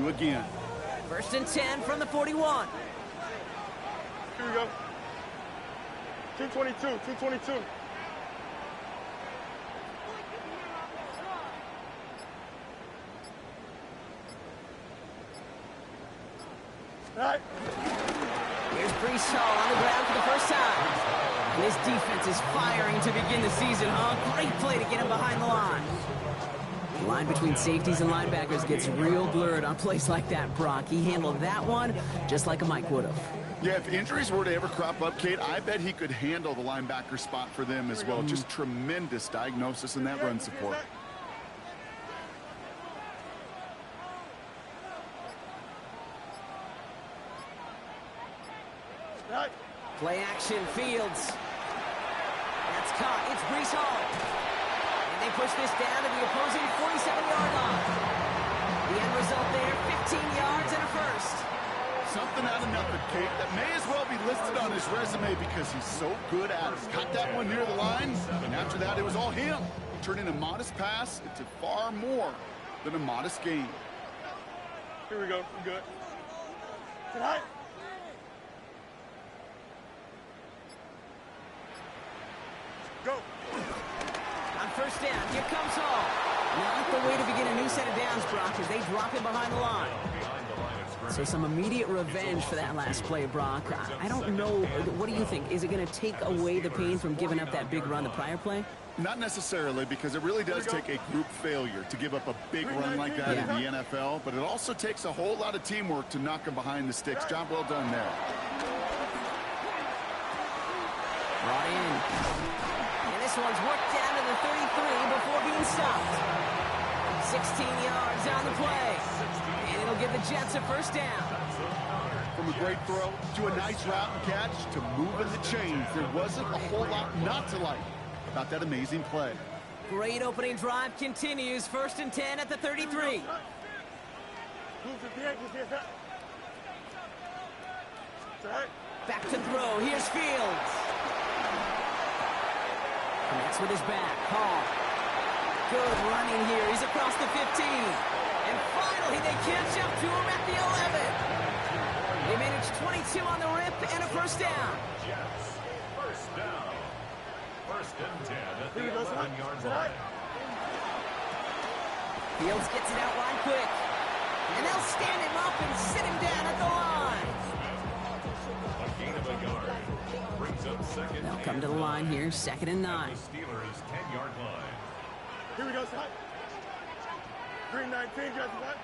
you again. 1st and 10 from the 41. Here we go. 222, 222. All right. Here's Breece Hall on the ground for the first time. And this defense is firing to begin the season, huh? Great play to get him behind the line. The line between safeties and linebackers gets real blurred on plays like that, Brock. He handled that one just like a Mike would have. Yeah, if injuries were to ever crop up, Kate, I bet he could handle the linebacker spot for them as well. Just tremendous diagnosis in that run support. Play action, Fields. That's caught. It's Breece Hall. And they push this down to the opposing 47-yard line. The end result there, 15 yards and a first. Something out of nothing, Kate, that may as well be listed on his resume because he's so good at it. Caught that one near the line, and after that, it was all him. Turning a modest pass into far more than a modest gain. Here we go. We're good. Tonight. Go. On first down, here comes Hall. Not the way to begin a new set of downs, Brock, as they drop him behind the line. So some immediate revenge for that last play, Brock. I don't know. What do you think? Is it going to take away the pain from giving up that big run the prior play? Not necessarily, because it really does take a group failure to give up a big run like that in the NFL, but it also takes a whole lot of teamwork to knock him behind the sticks. Job well done there. Brought in. And this one's worked down to the 33 before being stopped. 16 yards on the play. And it'll give the Jets a first down. From a great throw to a nice route and catch to moving the chains, there wasn't a whole lot not to like about that amazing play. Great opening drive continues. 1st and 10 at the 33. Back to throw. Here's Fields. Connects with his back. Hall. Good running here. He's across the 15. And finally, they catch up to him at the 11. They managed 22 on the rip and a first down. Jets, first down. 1st and 10 at the 11-yard line. Fields gets it out line quick. And they'll stand him up and sit him down at the line. A gain of a yard. Brings up 2nd. They'll come to the line here, 2nd and 9. The Steelers' 10-yard line. Here we go, son. Green 19, Jesse, what?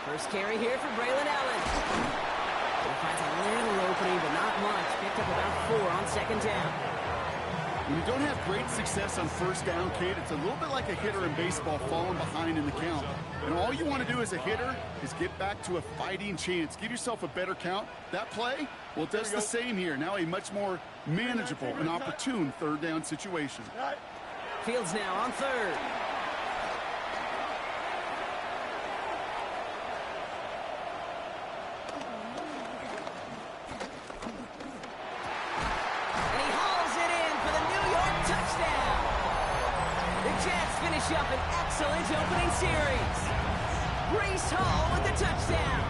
First carry here for Braylon Allen. He finds a little opening, but not much. Picked up about 4 on 2nd down. When you don't have great success on first down, Kate, it's a little bit like a hitter in baseball falling behind in the count. And all you want to do as a hitter is get back to a fighting chance. Give yourself a better count. That play, well, it does the same here. Now a much more manageable and opportune 3rd down situation. Fields now on 3rd. Up an excellent opening series. Breece Hall with the touchdown.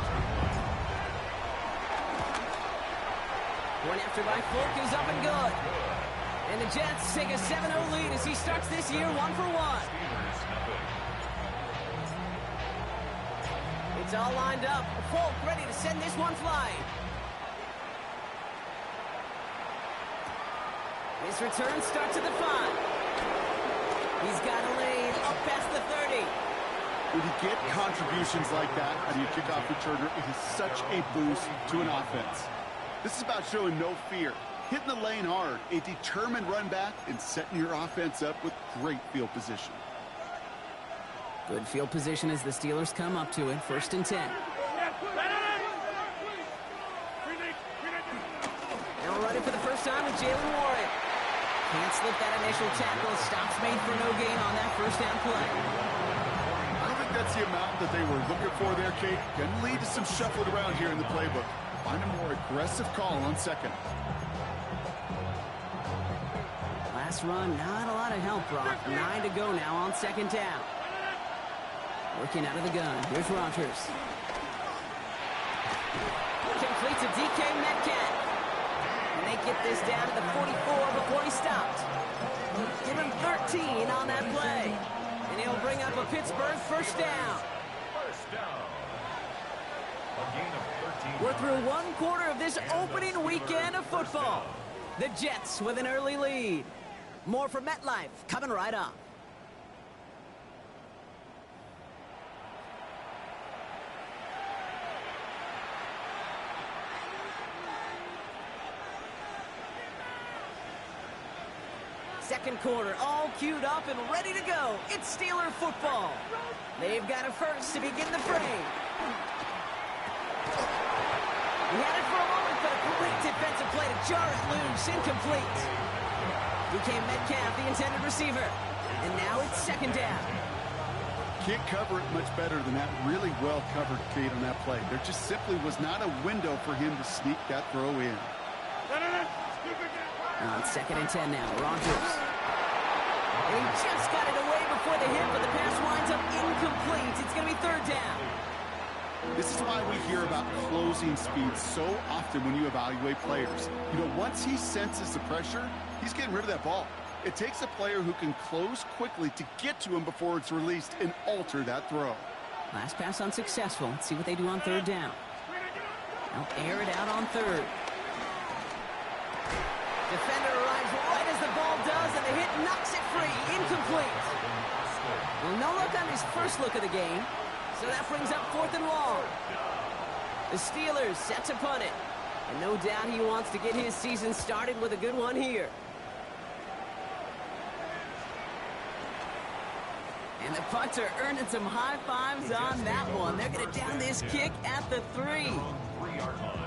One after by Folk is up and good. And the Jets take a 7-0 lead as he starts this year 1 for 1. It's all lined up. Folk ready to send this one flying. This return starts at the 5. He's got a lane up past the 30. When you get contributions like that out of your kickoff returner, it is such a boost to an offense. This is about showing no fear, hitting the lane hard, a determined run back, and setting your offense up with great field position. Good field position as the Steelers come up to it. 1st and 10. Now we're running for the first time with Jaylen Warren. Can't slip that initial tackle. Stops made for no gain on that first down play. I don't think that's the amount that they were looking for there, Kate. Can lead to some shuffling around here in the playbook. Find a more aggressive call on 2nd. Last run, not a lot of help, Brock. 9 to go now on second down. Working out of the gun. Here's Rodgers. Complete to DK Metcalf. And they get this down to the 44 before he stopped. Give him 13 on that play. And he'll bring up a Pittsburgh first down. First down. A gain of 13. We're through one quarter of this opening weekend of football. The Jets with an early lead. More from MetLife coming right up. Second quarter, all queued up and ready to go. It's Steeler football. They've got a first to begin the frame. He had it for a moment, but a great defensive play to jar it loose, incomplete. DK Metcalf, the intended receiver. And now it's second down. Can't cover it much better than that really well-covered Kate on that play. There just simply was not a window for him to sneak that throw in. On second and 10 now, Rodgers. And he just got it away before the hit, but the pass winds up incomplete. It's going to be third down. This is why we hear about closing speed so often when you evaluate players. You know, once he senses the pressure, he's getting rid of that ball. It takes a player who can close quickly to get to him before it's released and alter that throw. Last pass unsuccessful. Let's see what they do on third down. They'll air it out on third. Defender arrives right as the ball does, and the hit knocks it free. Incomplete. Well, no look on his first look of the game, so that brings up fourth and long. The Steelers set to punt it, and no doubt he wants to get his season started with a good one here. And the punter earning some high fives on that one. They're going to down this kick at the 3. 3-yard line.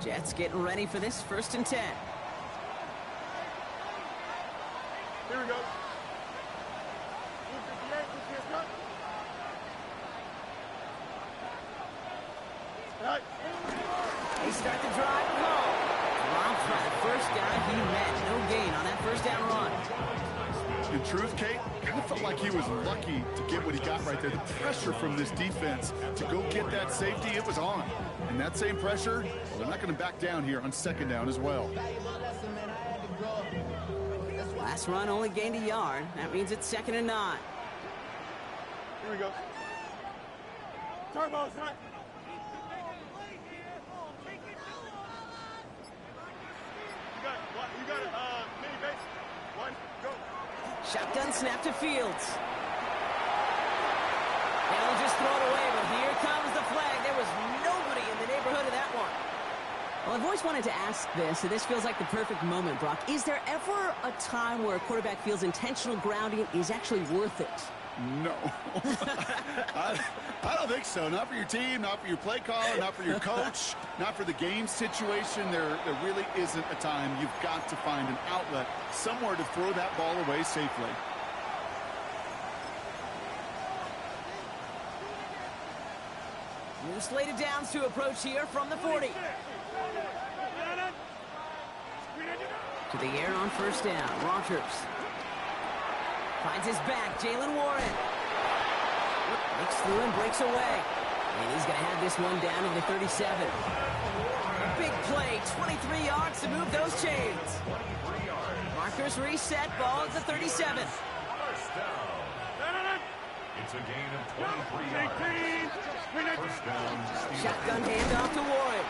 Jets getting ready for this first and 10. Here we go. They start the drive home. Drops by the first guy he met. No gain on that first down run. In truth, Kate, kind of felt like he was lucky to get what he got right there. The pressure from this defense to go get that safety, it was on. And that same pressure, well, they're not going to back down here on second down as well. Last run only gained a yard. That means it's second and 9. Here we go. Turbo, son. You got it, mini base. 1, go. Shotgun snap to Fields. They'll just throw it away, but here comes the flag. There was nobody in the neighborhood of that one. Well, I've always wanted to ask this, and this feels like the perfect moment, Brock. Is there ever a time where a quarterback feels intentional grounding is actually worth it? No. I don't think so. Not for your team, not for your play caller, not for your coach, not for the game situation. There really isn't a time. You've got to find an outlet, somewhere to throw that ball away safely. New slated downs to approach here from the 40. To the air on first down. Rodgers finds his back. Jaylen Warren breaks through and breaks away. And he's going to have this one down to the 37. Big play. 23 yards to move those chains. Markers reset. Ball at the 37. First down. It's a gain of 23 yards. First down. Shotgun handoff to Warren.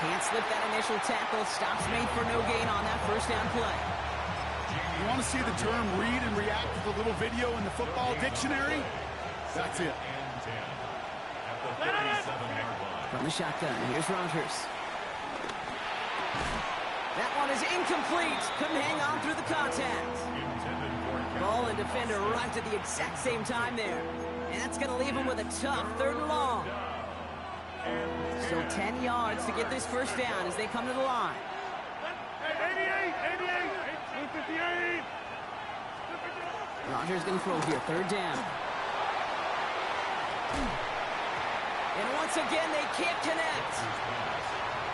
Can't slip that initial tackle. Stops made for no gain on that first down play. You want to see the term read and react to the little video in the football dictionary? That's it. And 10 at the 37-yard line. From the shotgun, here's Rodgers. That one is incomplete. Couldn't hang on through the contact. Intended for Ball and defender arrived at the exact same time there. And that's going to leave him with a tough third and long. So 10 yards to get this first down as they come to the line. 88, 258. Rodgers going to throw here, third down. And once again, they can't connect.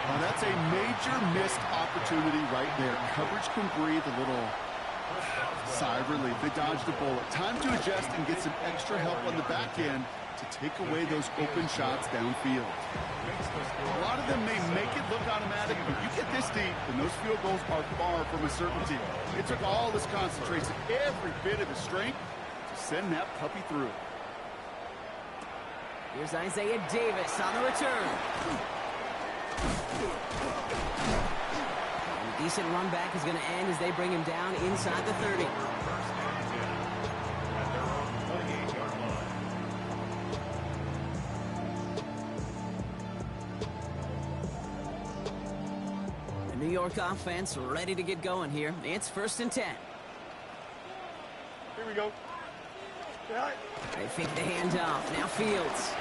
Well, that's a major missed opportunity right there. Coverage can breathe a little sigh of relief. They dodged a bullet. Time to adjust and get some extra help on the back end to take away those open shots downfield. A lot of them may make it look automatic, but you get this deep, and those field goals are far from a certainty. It took all his concentration, every bit of his strength, to send that puppy through. Here's Isaiah Davis on the return. And a decent run back is going to end as they bring him down inside the 30. New York offense ready to get going here. It's 1st and 10. Here we go. They fake the handoff. Now Fields.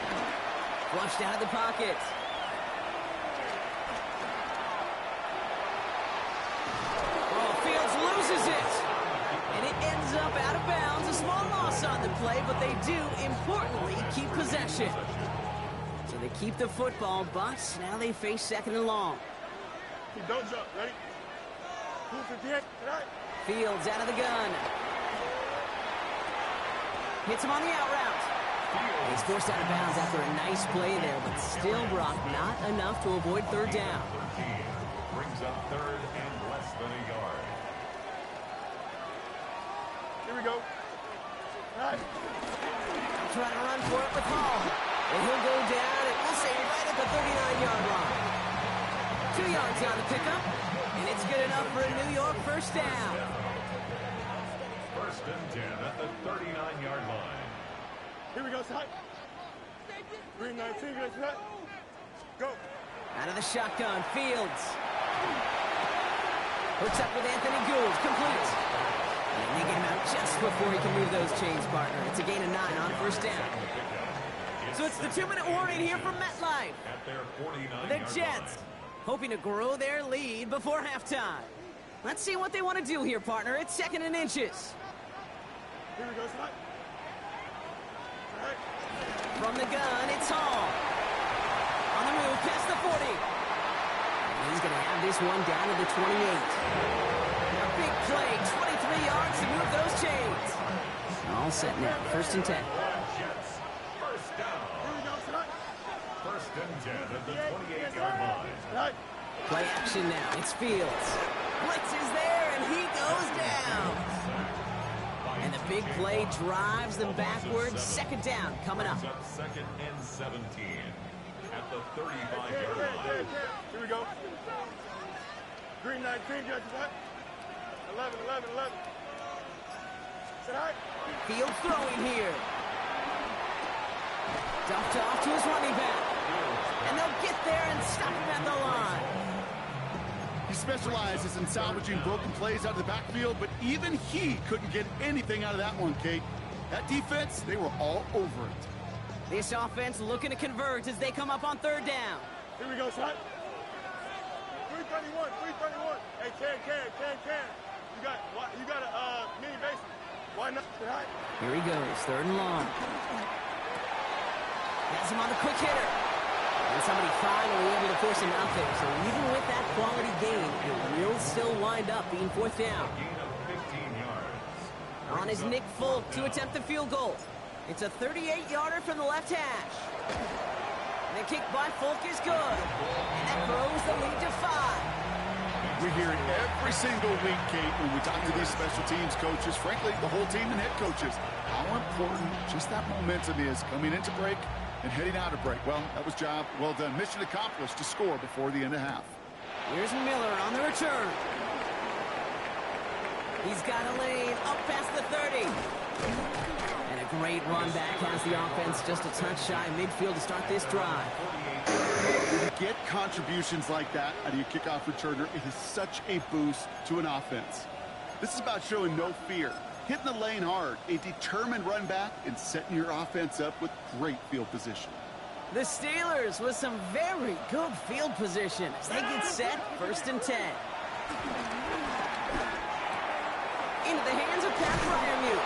Flushed out of the pocket. Oh, Fields loses it. And it ends up out of bounds. A small loss on the play, but they do, importantly, keep possession. So they keep the football, but now they face 2nd and long. Don't jump. Ready? Fields out of the gun. Hits him on the out route. He's forced out of bounds after a nice play there, but still, Brock, not enough to avoid 3rd down. Brings up 3rd and less than a yard. Here we go. Trying to run for it with Hall. And he'll go down, and we'll say right at the 39-yard line. 2 yards on the pickup, and it's good enough for a New York 1st down. 1st and 10 at the 39-yard line. Here we go, Side. Green 19, good set. Go. Out of the shotgun, Fields. Hooks up with Anthony Gould, complete. And they get him out just before he can move those chains, partner. It's a gain of 9 on 1st down. So it's the 2-minute warning here from MetLife. At their 49-yard The Jets hoping to grow their lead before halftime. Let's see what they want to do here, partner. It's 2nd and inches. Here we go, Side. From the gun, it's Hall. On the move, past the 40. And he's going to have this one down to the 28. A big play, 23 yards to move those chains. All set now, 1st and 10. Jets, 1st down. Here we go, Side. 1st and 10 at the 28-yard line. Play action now, it's Fields. Blitz is there, and he goes down. And the big play drives them backwards. 2nd down coming up. 2nd and 17 at the 35-yard line. Here we go. Green 19, judge what? 11. Sit high. Fields throwing here. Dumped off to his running back. And they'll get there and stop him at the line. He specializes in salvaging broken plays out of the backfield, but even he couldn't get anything out of that one, Kate. That defense, they were all over it. This offense looking to convert as they come up on 3rd down. Here we go, Side. 331. Hey, Ken. You got a mini base. Why not? Sit high. Here he goes, 3rd and long. Has him on the quick hitter. And somebody finally able to force him out there. So even with that quality gain, it will still wind up being 4th down. Gain of 15 yards. On is Nick Folk to attempt the field goal. It's a 38-yarder from the left hash. And the kick by Folk is good. And that grows the lead to 5. We hear it every single week, Kate, when we talk to these special teams coaches, frankly, the whole team and head coaches, how important just that momentum is coming into break and heading out of break. Well, that was job well done. Mission accomplished to score before the end of half. Here's Miller on the return. He's got a lane up past the 30. And a great run back has the offense just a touch shy of midfield to start this drive. When you get contributions like that out of your kickoff returner, it is such a boost to an offense. This is about showing no fear, hitting the lane hard, a determined run back, and setting your offense up with great field position. The Steelers with some very good field position as they get set, 1st and 10. Into the hands of Pat Freiermuth.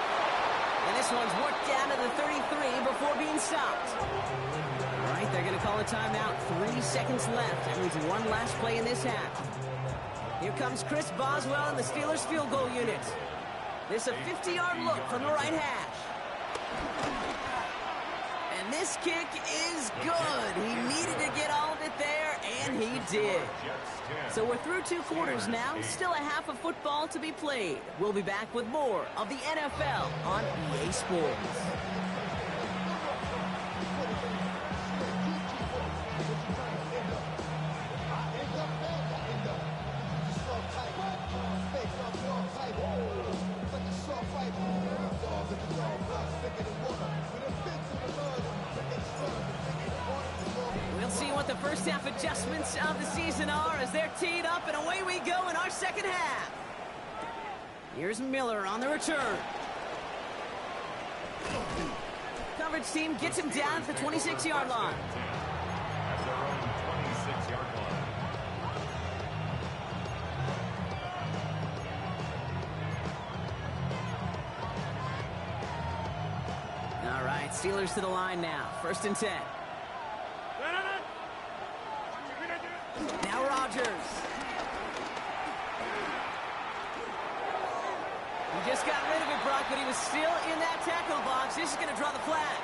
And this one's worked down to the 33 before being stopped. All right, they're going to call a timeout. 3 seconds left. That means one last play in this half. Here comes Chris Boswell and the Steelers field goal unit. This a 50-yard look from the right hash. And this kick is good. He needed to get all of it there, and he did. So we're through 2 quarters now. Still a half of football to be played. We'll be back with more of the NFL on EA Sports. We'll see what the first half adjustments of the season are as they're teed up, and away we go in our second half. Here's Miller on the return. Coverage team gets him down at the 26-yard line. At their own 26-yard line. All right, Steelers to the line now. 1st and 10. Now Rodgers. He just got rid of it, Brock, but he was still in that tackle box. This is going to draw the flag.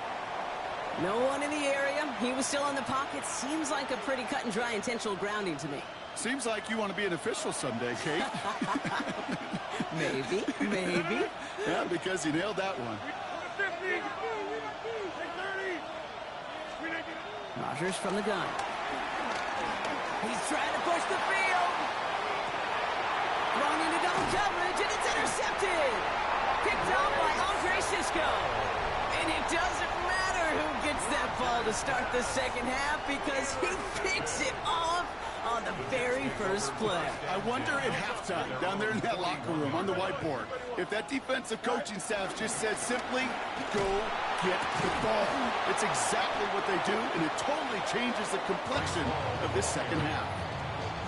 No one in the area. He was still in the pocket. Seems like a pretty cut and dry intentional grounding to me. Seems like you want to be an official someday, Kate. Maybe, maybe. Yeah, because you nailed that one. Rodgers from the gun. He's trying to push the field. Thrown into double coverage, and it's intercepted. Picked off by Andre Sisco. And it doesn't matter who gets that ball to start the second half because he picks it off on the very first play. I wonder at halftime, down there in that locker room on the whiteboard, if that defensive coaching staff just said simply, go get the ball. It's exactly what they do, and it totally changes the complexion of this second half.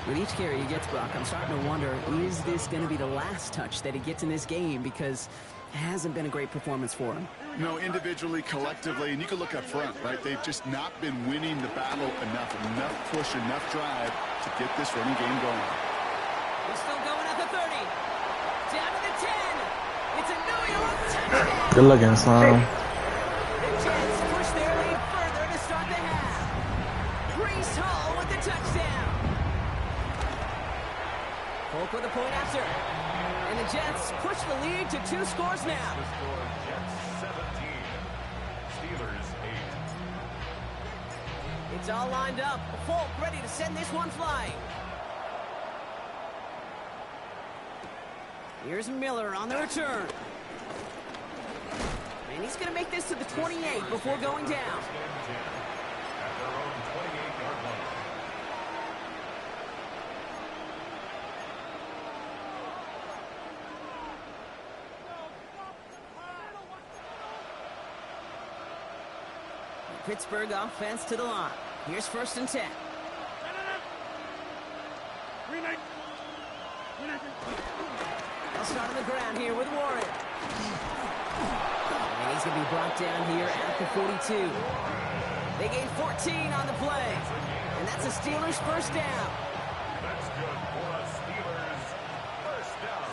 With each carry he gets, Brock, I'm starting to wonder, is this going to be the last touch that he gets in this game? Because it hasn't been a great performance for him. No, individually, collectively, and you can look up front, right? They've just not been winning the battle enough push, enough drive to get this running game going. We're still going at the 30. Down to the 10. It's a New York touchdown. Good looking, son. The Jets push their lead further to start the half. Breece Hall with the touchdown. Polk with a point after. And the Jets push the lead to 2 scores now. The score, Jets 17, Steelers 8. It's all lined up. Polk ready to send this one flying. Here's Miller on the return. And he's going to make this to the 28 before going down. At their own 28-yard line. Pittsburgh offense to the line. Here's 1st and 10. They'll start on the ground here with Warren. And he's going to be brought down here at the 42. They gain 14 on the play. And that's a Steelers first down. That's good for a Steelers first down.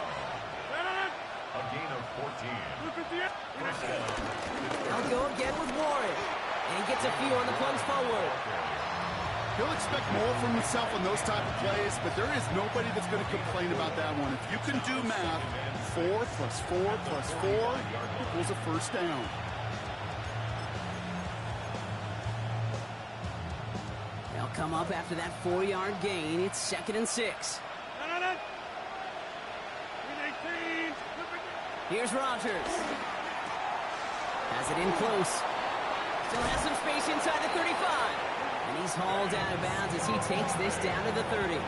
A gain of 14. First down. They'll go again with Warren. And he gets a few on the plunge forward. He'll expect more from himself on those type of plays, but there is nobody that's going to complain about that one. If you can do math, 4 plus 4 plus 4 equals a first down. They'll come up after that 4-yard gain. It's 2nd and 6. Here's Rodgers. Has it in close. Still has some space inside the 35. And he's hauled out of bounds as he takes this down to the 30.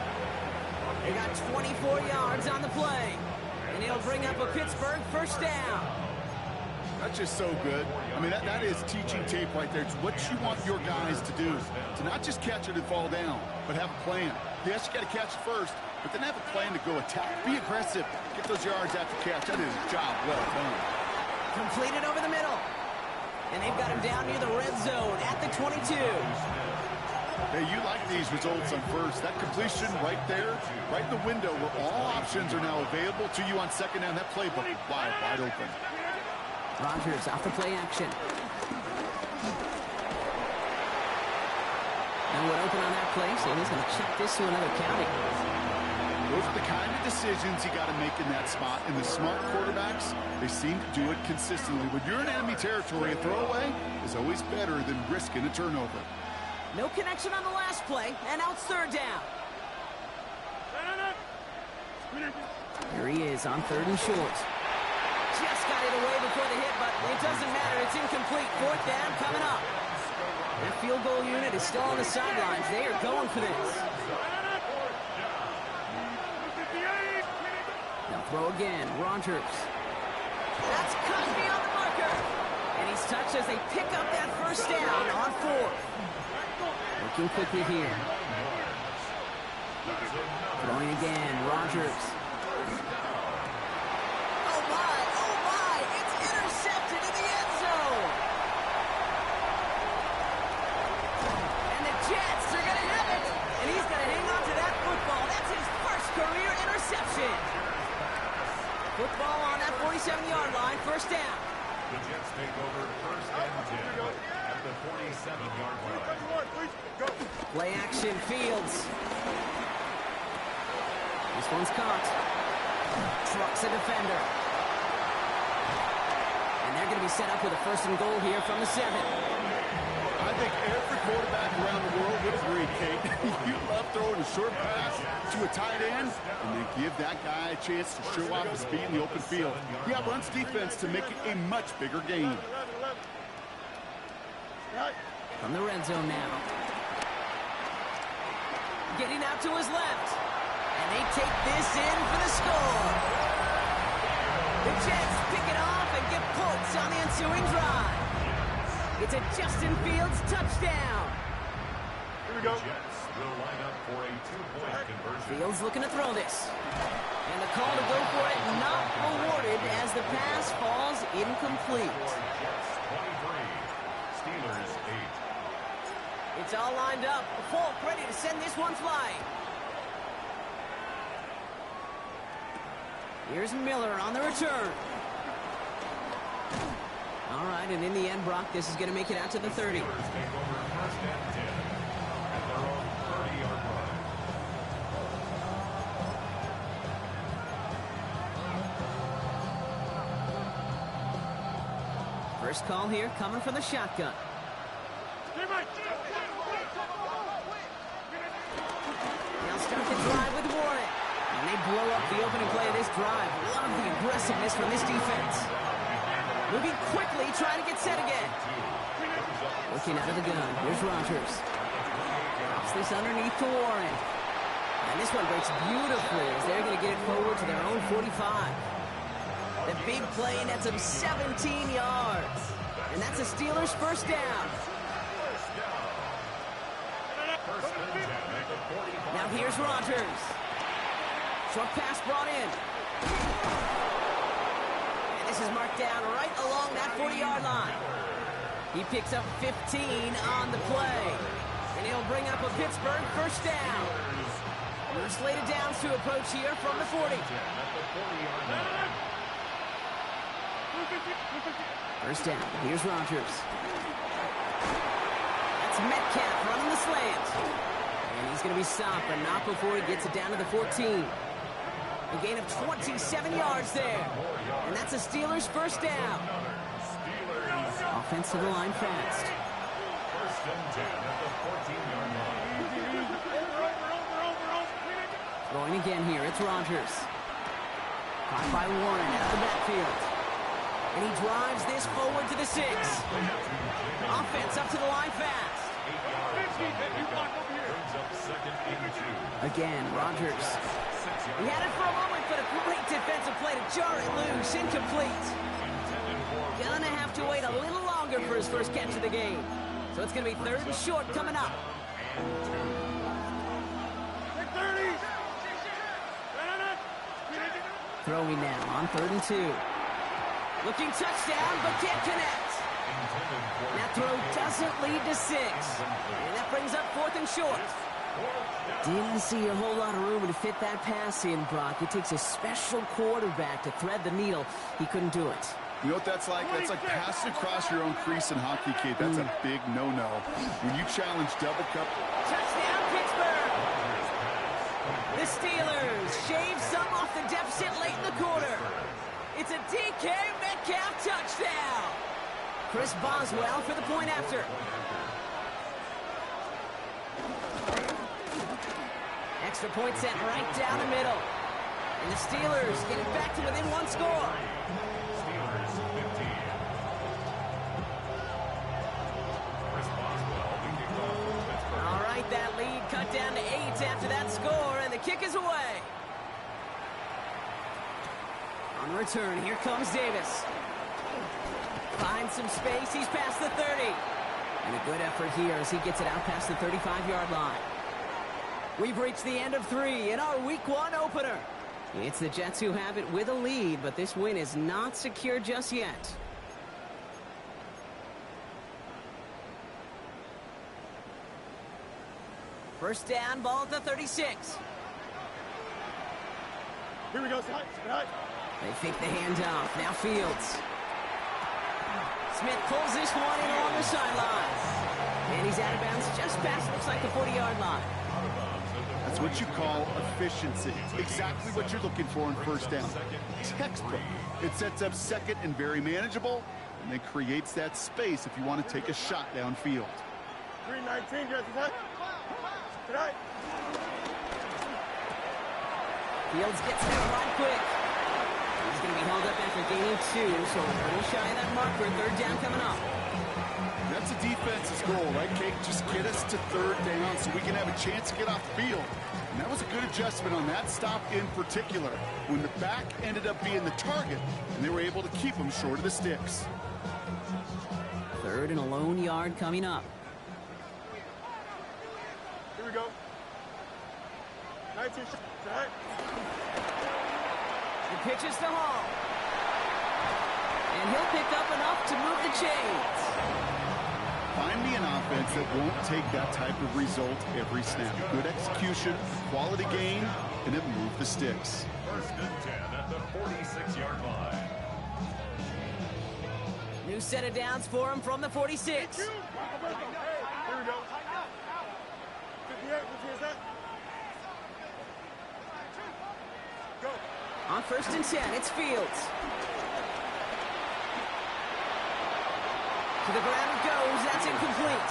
They got 24 yards on the play. And it'll bring up a Pittsburgh first down. That's just so good. I mean, that is teaching tape right there. It's what you want your guys to do. To not just catch it and fall down, but have a plan. Yes, you got to catch it first, but then have a plan to go attack. Be aggressive. Get those yards after catch. That is a job well done. Completed over the middle. And they've got him down near the red zone at the 22. Hey, you like these results on first. That completion right there, right in the window where all options are now available to you on second down. That playbook is wide open. Rodgers off the play action. And would open on that play, so he's going to check this to another county. Those are the kind of decisions you got to make in that spot. And the smart quarterbacks, they seem to do it consistently. When you're in enemy territory, a throwaway is always better than risking a turnover. No connection on the last play, and now it's third down. Here he is on 3rd and short. Just got it away before the hit, but it doesn't matter. It's incomplete. 4th down coming up. That field goal unit is still on the sidelines. They are going for this. They'll throw again. Rodgers. That's Cosby on the marker. And he's touched as they pick up that first down on 4th. Looking quickly here. Throwing again. Rodgers. Oh my, it's intercepted in the end zone. And the Jets are going to have it. And he's going to hang on to that football. That's his first career interception. Football on that 47-yard line, first down. The Jets take over 1st and 10 at the 47-yard line. Play action, Fields. This one's caught. Trucks a defender. And they're going to be set up with a 1st and goal here from the 7. I think every quarterback around the world would agree, Kate. You love throwing a short pass to a tight end and then give that guy a chance to show off his speed in the open field. Yeah, runs defense to make it a much bigger game. From the red zone now. Getting out to his left. And they take this in for the score. The Jets pick it off and get points on the ensuing drive. It's a Justin Fields touchdown. Here we go. Jets will line up for a 2-point conversion. Fields looking to throw this. And the call to go for it not awarded as the pass falls incomplete. Jets 23, Steelers 8. It's all lined up. Falk ready to send this one flying. Here's Miller on the return. All right, and in the end, Brock, this is going to make it out to the 30. Steelers take over 1st and 10 at their own 30-yard line. First call here coming from the shotgun. They'll start the drive with Warren. And they blow up the opening play of this drive. Love the aggressiveness from this defense. Moving quickly, trying to get set again. Looking out of the gun. Here's Rodgers. Drops this underneath to Warren. And this one breaks beautifully as they're going to get it forward to their own 45. The big play nets them 17 yards. And that's a Steelers first down. Now here's Rodgers. Short pass brought in. And this is marked down right along that 40-yard line. He picks up 15 on the play. And he'll bring up a Pittsburgh first down. More slated downs to approach here from the 40. First down. Here's Rodgers. That's Metcalf running the slant. And he's going to be stopped, but not before he gets it down to the 14. A gain of 27 yards there. And that's a Steelers first down. Offense to the line fast. First and 10 at the 14-yard line. Throwing again here, it's Rodgers. Caught by Warren out of the backfield. And he drives this forward to the 6. Offense up to the line fast. Again, Rodgers. He had it for a moment, but a great defensive play to jar it loose. Incomplete. Gonna have to wait a little longer for his first catch of the game. So it's gonna be 3rd and short coming up. Throwing now on 3rd and 2. Looking touchdown, but can't connect. That throw doesn't lead to 6. And that brings up 4th and short. Didn't see a whole lot of room to fit that pass in, Brock. It takes a special quarterback to thread the needle. He couldn't do it. You know what that's like? That's like passing across your own crease in hockey, kid. That's a big no-no. When you challenge double cup. Touchdown, Pittsburgh! The Steelers shave some off the deficit late in the quarter. It's a DK Metcalf touchdown. Chris Boswell for the point after. Extra point set right down the middle. And the Steelers getting back to within 1 score. Steelers 15. Chris Boswell leading off Pittsburgh. All right, that lead cut down to 8 after that score, and the kick is away. On return, here comes Davis. Finds some space, he's past the 30. And a good effort here as he gets it out past the 35-yard line. We've reached the end of 3 in our Week 1 opener. It's the Jets who have it with a lead, but this win is not secure just yet. First down, ball at the 36. Here we go, Scott. They fake the handoff. Now Fields. Smith pulls this one in along the sideline. And he's out of bounds just past, looks like the 40-yard line. That's what you call efficiency. Exactly what you're looking for in first down. Textbook. It sets up second and very manageable, and then creates that space if you want to take a shot downfield. 319, Jets attack. Tonight. Fields gets down right quick. He's going to be held up after gaining 2, so a little shy of that marker. 3rd down coming up. That's a defense's goal, right, Kate? Just get us to 3rd down so we can have a chance to get off the field. And that was a good adjustment on that stop in particular, when the back ended up being the target, and they were able to keep them short of the sticks. 3rd and a lone yard coming up. Here we go. 19 shots. Tonight. The pitch is to Hall. And he'll pick up enough to move the chains. Find me an offense that won't take that type of result every snap. Good execution, quality gain, and it moved the sticks. 1st and 10 at the 46-yard line. New set of downs for him from the 46. Here we go. 58, what's that? Go. On 1st and 10, it's Fields. To the ground it goes. That's incomplete.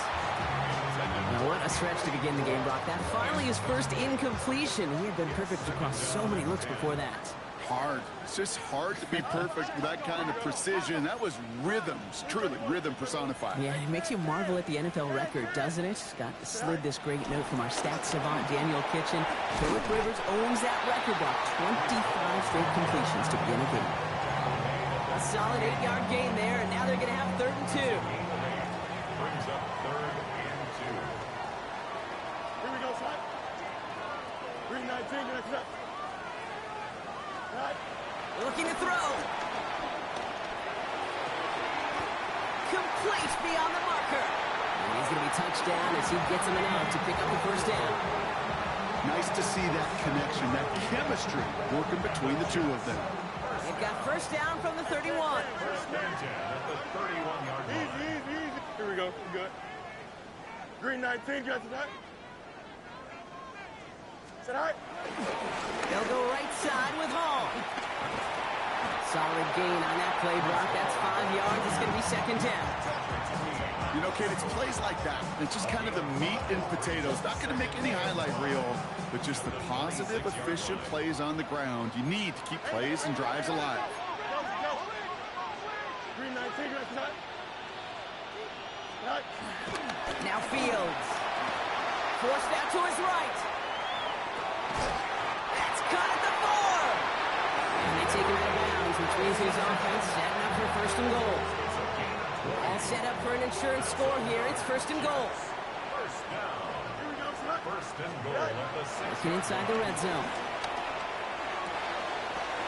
Now what a stretch to begin the game, Brock. That finally his first incompletion. He had been perfect across so many looks before that. Hard. It's just hard to be perfect with that kind of precision. That was rhythm, truly rhythm personified. Yeah, it makes you marvel at the NFL record, doesn't it? Got slid this great note from our stats savant, Daniel Kitchen. Philip Rivers owns that record, Brock. 25 straight completions to begin a game. A solid 8-yard gain there, and now they're going to have 3rd and 2. Brings up 3rd and 2. Here we go, Scott. 319, next up. Tonight. Looking to throw. Complete beyond the marker. And he's going to be touched down as he gets him out to pick up the 1st down. Nice to see that connection, that chemistry working between the two of them. They've got 1st down from the 31. 1st and 10 at the 31-yard line. Easy. Here we go. We good. Green 19, Jets attack. Tonight. They'll go right side with Hall. Solid gain on that play, Brock. That's 5 yards. It's going to be 2nd down. You know, Kate, it's plays like that. It's just kind of the meat and potatoes. Not going to make any highlight reel, but just the positive, efficient plays on the ground. You need to keep plays and drives alive. Go. Green 19, Jets attack. Tonight. Now Fields. Forced out to his right. That's caught at the 4. And they take him out of bounds, which means his offense setting up for 1st and goal. All set up for an insurance score here. It's 1st and goal. 1st down. Here we go, Scott. 1st and goal at the 6. Looking inside the red zone.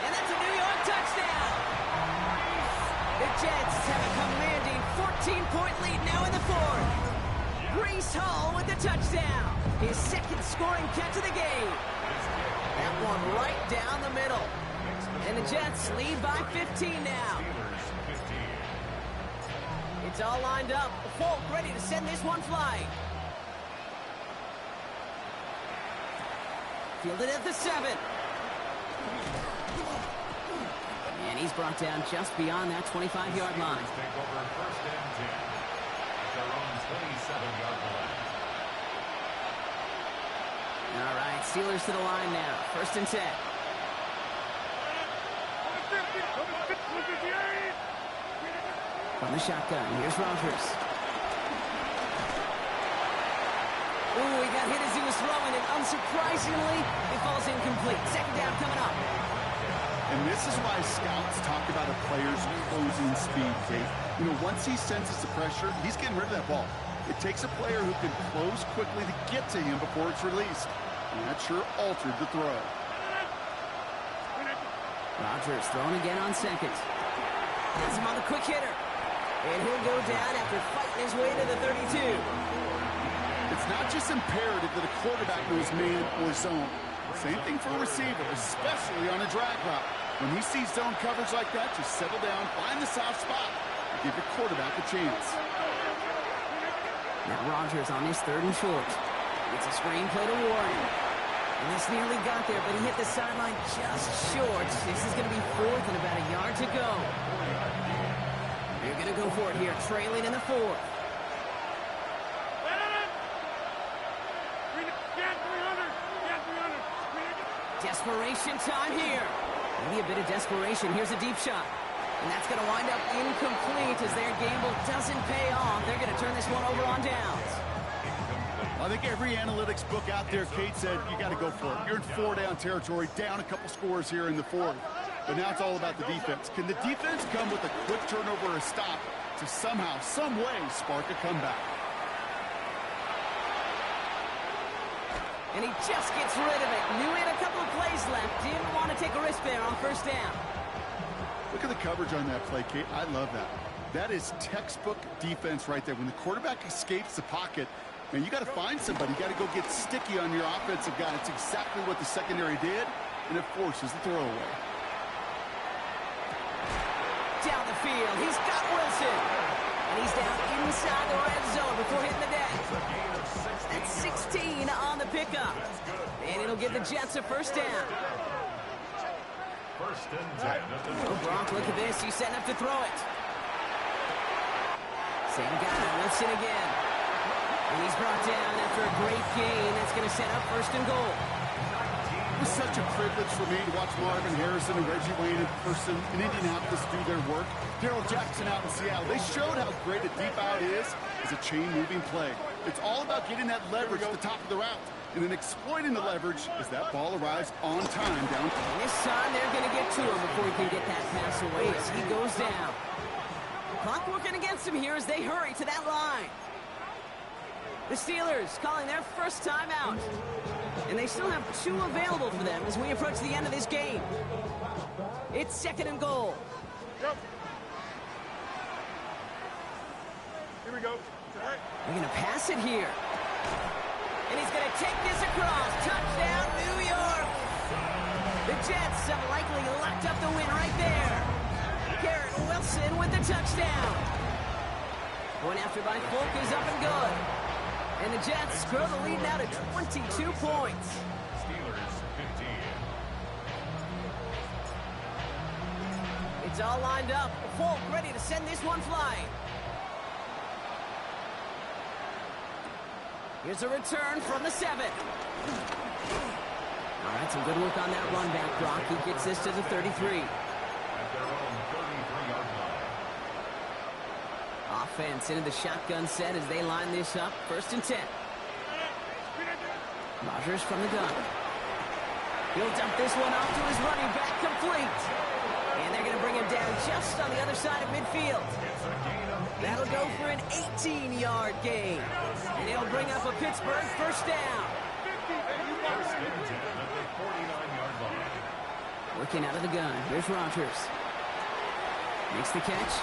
And that's a New York touchdown. The Jets have a commanding 14-point lead now in the fourth. Breece Hall with the touchdown. His second scoring catch of the game. That one right down the middle. And the Jets lead by 15 now. It's all lined up. Folk ready to send this one flying. Fielded at the 7. And he's brought down just beyond that 25-yard line. Take over first and 10 at their own 27-yard line. All right, Steelers to the line now. First and 10. From the shotgun, here's Rodgers. Ooh, he got hit as he was throwing, and unsurprisingly, it falls incomplete. Second down coming up. And this is why scouts talk about a player's closing speed, Kate. You know, once he senses the pressure, he's getting rid of that ball. It takes a player who can close quickly to get to him before it's released. And that sure altered the throw. Rodgers throwing again on second. Has him on the quick hitter. And he'll go down after fighting his way to the 32. It's not just imperative that a quarterback knows man or zone. Same thing for a receiver, especially on a drag route. When he sees zone coverage like that, just settle down, find the soft spot, and give your quarterback a chance. Now Rodgers on his third and short. It's a screen play to Warren. And this nearly got there, but he hit the sideline just short. This is going to be fourth and about a yard to go. They're going to go for it here, trailing in the fourth. Desperation time here. Maybe a bit of desperation. Here's a deep shot. And that's going to wind up incomplete as their gamble doesn't pay off. They're going to turn this one over on downs. I think every analytics book out there, Kate said, you got to go for it. You're in 4-down territory, down a couple scores here in the fourth. But now it's all about the defense. Can the defense come with a quick turnover or a stop to somehow, some way, spark a comeback? And he just gets rid of it. Knew he had a couple of plays left. Didn't want to take a risk there on first down. Look at the coverage on that play, Kate. I love that. That is textbook defense right there. When the quarterback escapes the pocket, man, you got to find somebody. You got to go get sticky on your offensive guy. It's exactly what the secondary did, and it forces the throwaway. Down the field, he's got Wilson. And he's down inside the red zone before hitting the deck. That's 16 on the pickup. And it'll give the Jets a first down. First and 10 at the Oh, Gronk, look at this. He's setting up to throw it. Same guy, Wilson again. And he's brought down after a great gain. That's going to set up first and goal. It was such a privilege for me to watch Marvin Harrison and Reggie Wayne in person in Indianapolis do their work. Darrell Jackson out in Seattle. They showed how great a deep out is as a chain-moving play. It's all about getting that leverage at the top of the route and then exploiting the leverage as that ball arrives on time down. And this time they're going to get to him before he can get that pass away as he goes down. Clock working against him here as they hurry to that line. The Steelers calling their first timeout. And they still have 2 available for them as we approach the end of this game. It's second and goal. Yep. Here we go. They're going to pass it here. And he's going to take this across. Touchdown, New York. The Jets have likely locked up the win right there. Garrett Wilson with the touchdown. Going after by Folk is up and good. And the Jets grow the lead now to 22 points. Steelers 15. It's all lined up. Folk ready to send this one flying. Here's a return from the 7. All right, some good work on that run back, Gronk. He gets this to the 33. At their own 33-yard line. Offense into the shotgun set as they line this up. First and 10. Rodgers from the gun. He'll dump this one off to his running back, complete. And they're going to bring him down just on the other side of midfield. That'll go for an 18-yard gain. And it'll bring up a Pittsburgh first down. First and 10 at the 49-yard line. Working out of the gun. Here's Rodgers. Makes the catch.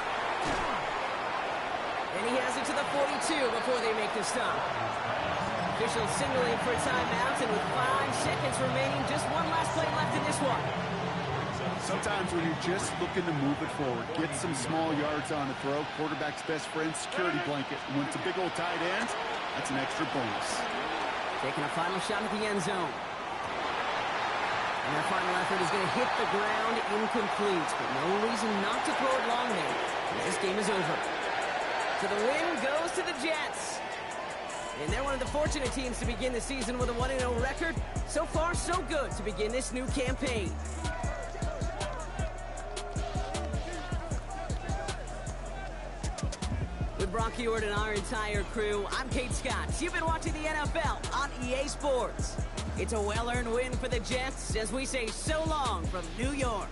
And he has it to the 42 before they make the stop. Officials signaling for a timeout, and with 5 seconds remaining, just one last play left in this one. Sometimes when you're just looking to move it forward, get some small yards on the throw, quarterback's best friend, security blanket. And when it's a big old tight end, that's an extra bonus. Taking a final shot at the end zone. And their final effort is going to hit the ground incomplete, but no reason not to throw it long there. This game is over. So the win goes to the Jets. And they're one of the fortunate teams to begin the season with a 1-0 record. So far, so good to begin this new campaign. With Brock Huard and our entire crew, I'm Kate Scott. You've been watching the NFL on EA Sports. It's a well-earned win for the Jets as we say so long from New York.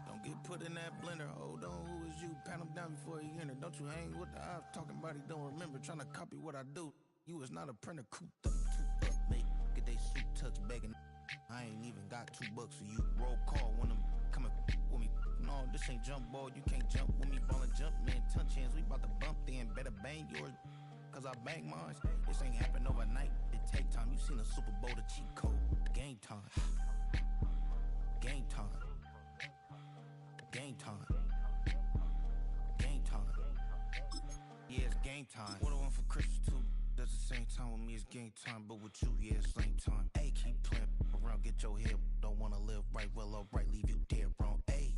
Don't get put in that blender. Hold on, who is you? Pat him down before he enter. Don't you hang with the ops talking about he don't remember. Trying to copy what I do. You is not a printer. Cooped up, too up, mate. Get they suit tucks begging. I ain't even got $2 for you. Roll call when I'm coming with me. No, this ain't jump ball. You can't jump with me. Ballin' jump, man. Ton chance. We about to bump then. Better bang yours. Cause I bang mine. This ain't happen overnight. It take time. You seen a Super Bowl, the cheat code. Game time. Game time. Game time. Game time. Yeah, it's game time. What I want for Christmas too. That's the same time with me, it's game time. But with you, yeah, it's same time. Hey, keep playing around, get your head. Don't wanna live right, well, alright, leave you dead wrong. Hey,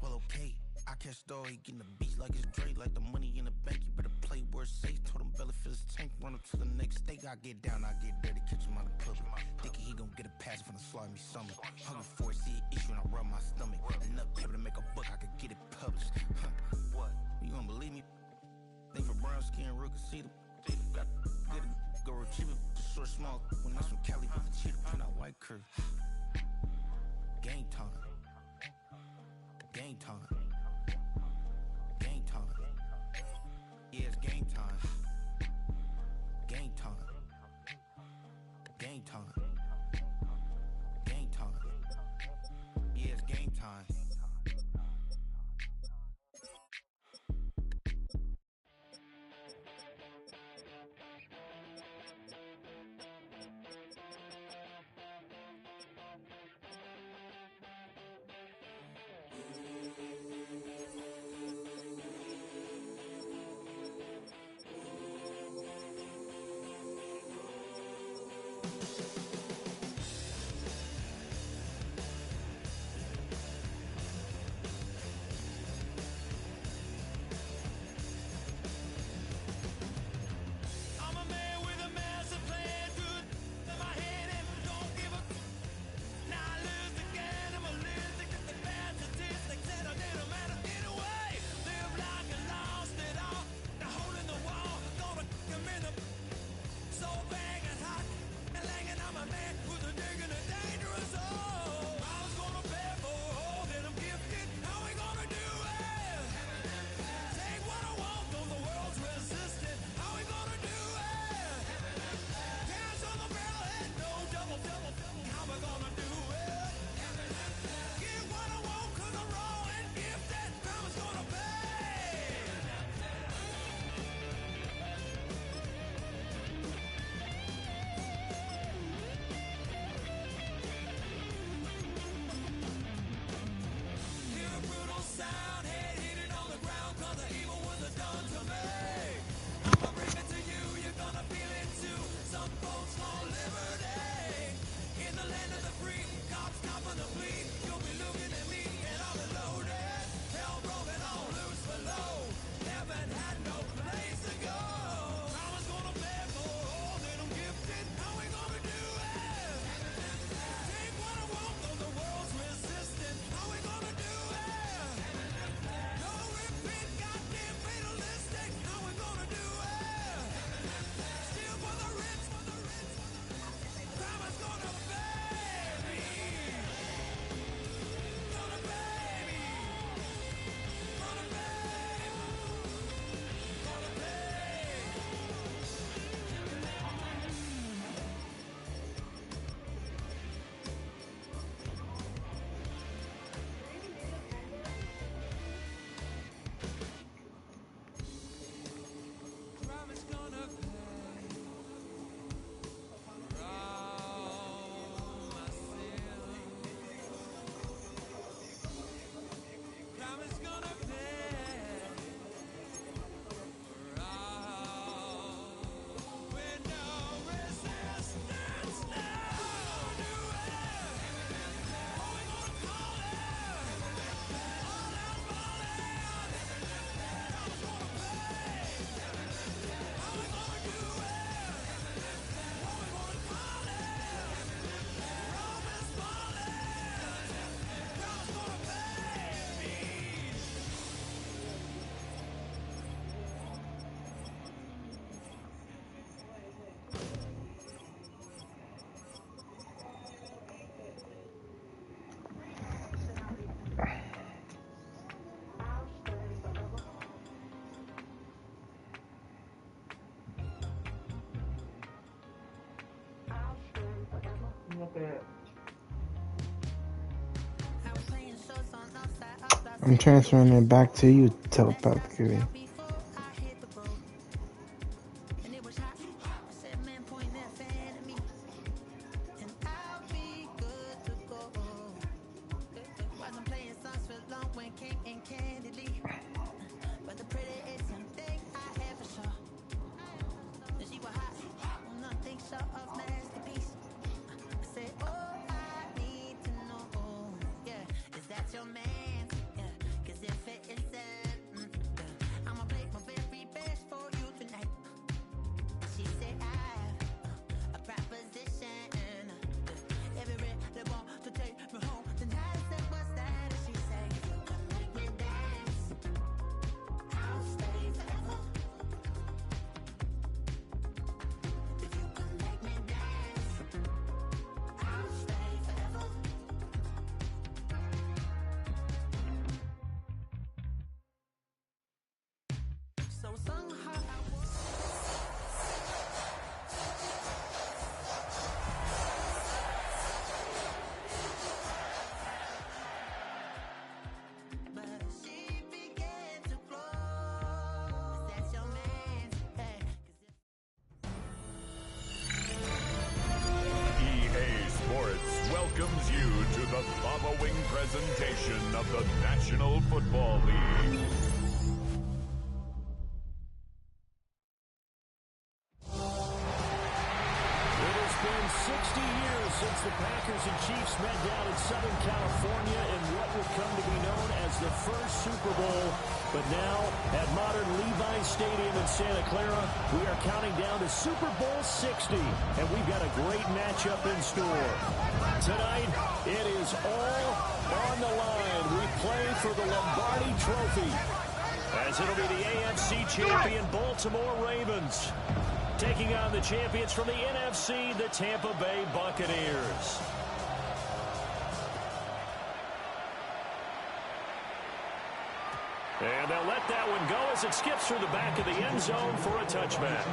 well, okay. I catch the dog, he getting the beats like it's Dre. Like the money in the bank, you better play where it's safe. Told him Bella fill his tank, run up to the next state. I get down, I get dirty, catch him on the public. Thinking he gon' get a pass from the slimy summer. Hungry for it, see an issue and I rub my stomach. Enough paper to make a book, I could get it published. What? You don't believe me? Think for brown skin, real can see them. Got get it, go retrieve it, just short, small. When that's from Cali with the cheetah print out white curve. Game time. Game time. Game time. Yeah, it's game time. Game time. Game time. Game time. Yeah, it's game time. I'm transferring it back to you telepathically. Welcomes you to the following presentation of the National Football League. It has been 60 years since the Packers and Chiefs met down in Southern California in what would come to be known as the first Super Bowl. But now, at modern Levi's Stadium in Santa Clara, we are counting down to Super Bowl 60, and we've got a great matchup in store. Tonight, it is all on the line. We play for the Lombardi Trophy, as it'll be the AFC champion Baltimore Ravens taking on the champions from the NFC, the Tampa Bay Buccaneers. And they'll let that one go as it skips through the back of the end zone for a touchback.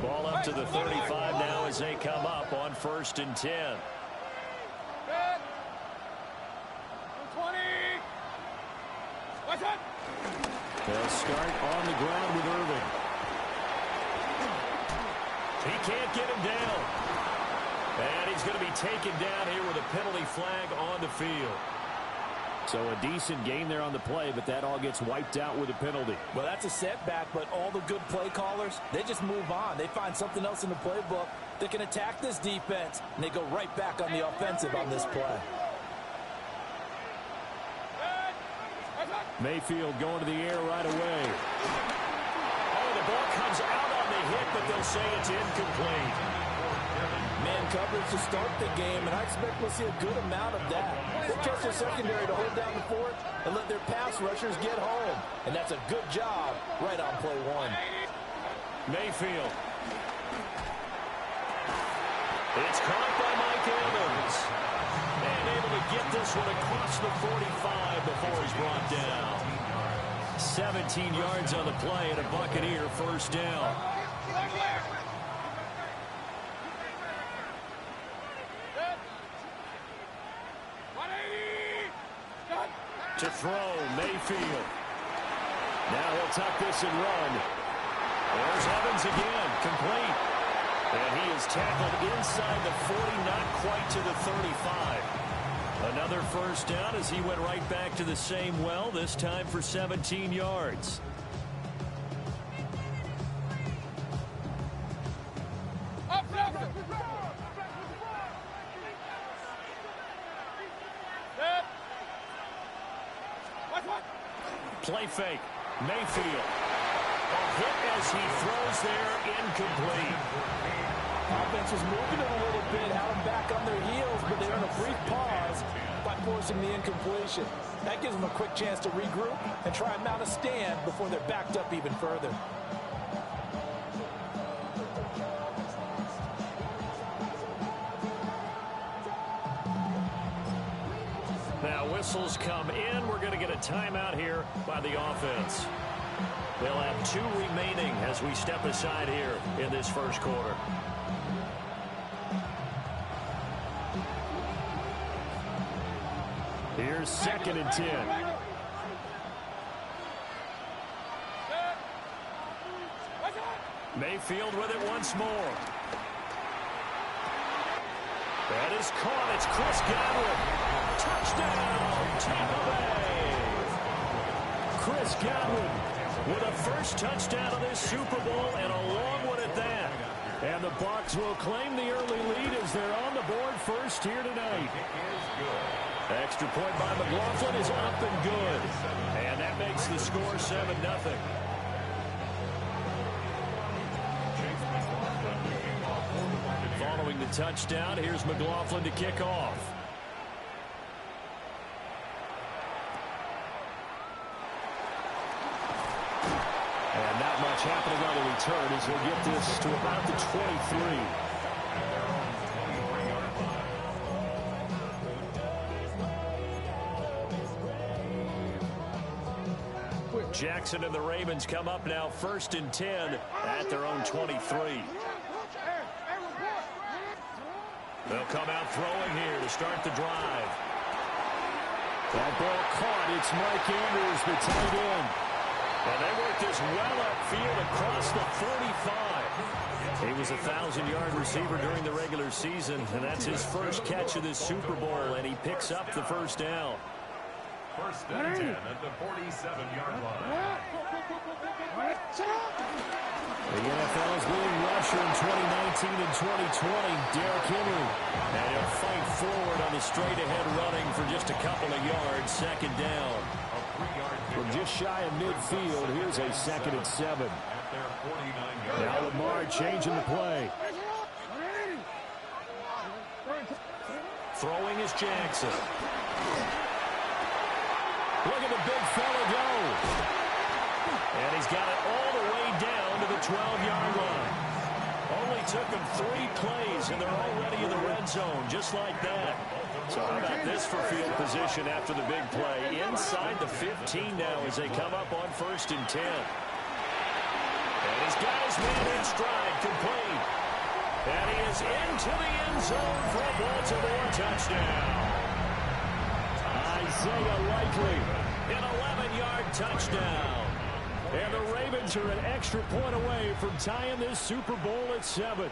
Ball up to the 35 now as they come up on 1st and 10. They'll start on the ground with Irving. He can't get him down. And he's going to be taken down here with a penalty flag on the field. So a decent gain there on the play, but that all gets wiped out with a penalty. Well, that's a setback, but all the good play callers, they just move on. They find something else in the playbook that can attack this defense, and they go right back on the offensive on this play. Mayfield going to the air right away. Oh, the ball comes out on the hit, but they'll say it's incomplete. Man coverage to start the game, and I expect we'll see a good amount of that. They trust their secondary to hold down the fort and let their pass rushers get home. And that's a good job right on play one. Mayfield. It's caught by Mike Evans. And able to get this one across the 45 before he's brought down. 17 yards on the play and a Buccaneer first down. To throw, Mayfield. Now he'll tuck this and run. There's Evans again, complete. And he is tackled inside the 40, not quite to the 35. Another first down as he went right back to the same well, this time for 17 yards. Play fake. Mayfield. A hit as he throws there, incomplete. Offense was moving it a little bit, had them back on their heels, but they earned a brief pause by forcing the incompletion. That gives them a quick chance to regroup and try and mount a stand before they're backed up even further. Now whistles come in. We're going to get a timeout here by the offense. They'll have 2 remaining as we step aside here in this first quarter. Here's 2nd and 10. Mayfield with it once more. That is caught. It's Chris Godwin. Touchdown, Tampa Bay. Chris Godwin with a first touchdown of this Super Bowl, and a long one at that. And the Bucs will claim the early lead as they're on the board first here tonight. Extra point by McLaughlin is up and good. And that makes the score 7-0. Following the touchdown, here's McLaughlin to kick off. And not much happening on the return as they'll get this to about the 23. Jackson and the Ravens come up now 1st and 10 at their own 23. They'll come out throwing here to start the drive. That ball caught. It's Mike Andrews, the tight end. And they work this well upfield across the 45. He was a 1,000-yard receiver during the regular season, and that's his first catch of this Super Bowl, and he picks up the first down. 1st and 10 at the 47-yard line. The NFL's leading rusher in 2019 and 2020, Derrick Henry. And he'll fight forward on the straight-ahead running for just a couple of yards, 2nd down. From just shy of midfield, here's a 2nd and 7. Now Lamar changing the play. Throwing is Jackson. Look at the big fella go. And he's got it all the way down to the 12-yard line. Only took him 3 plays, and they're already in the red zone, just like that. So how about this for field position after the big play? Inside the 15 now as they come up on 1st and 10. And he's got his man in stride, complete. And he is into the end zone for a Baltimore touchdown. Isaiah Likely, an 11-yard touchdown. And the Ravens are an extra point away from tying this Super Bowl at 7.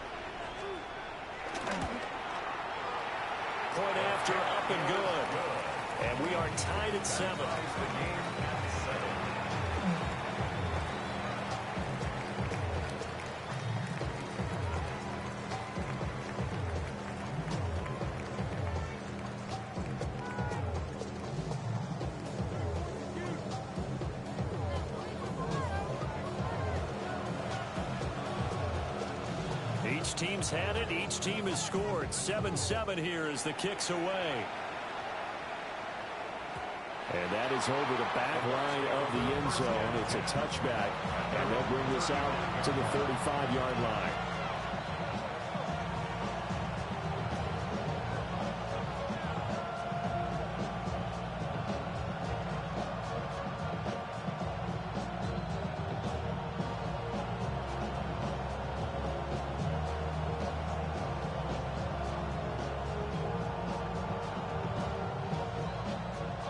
Point after, up and good. And we are tied at 7. Each team's had it. Each team has scored. 7-7 here as the kick's away. And that is over the back line of the end zone. It's a touchback. And they'll bring this out to the 35-yard line.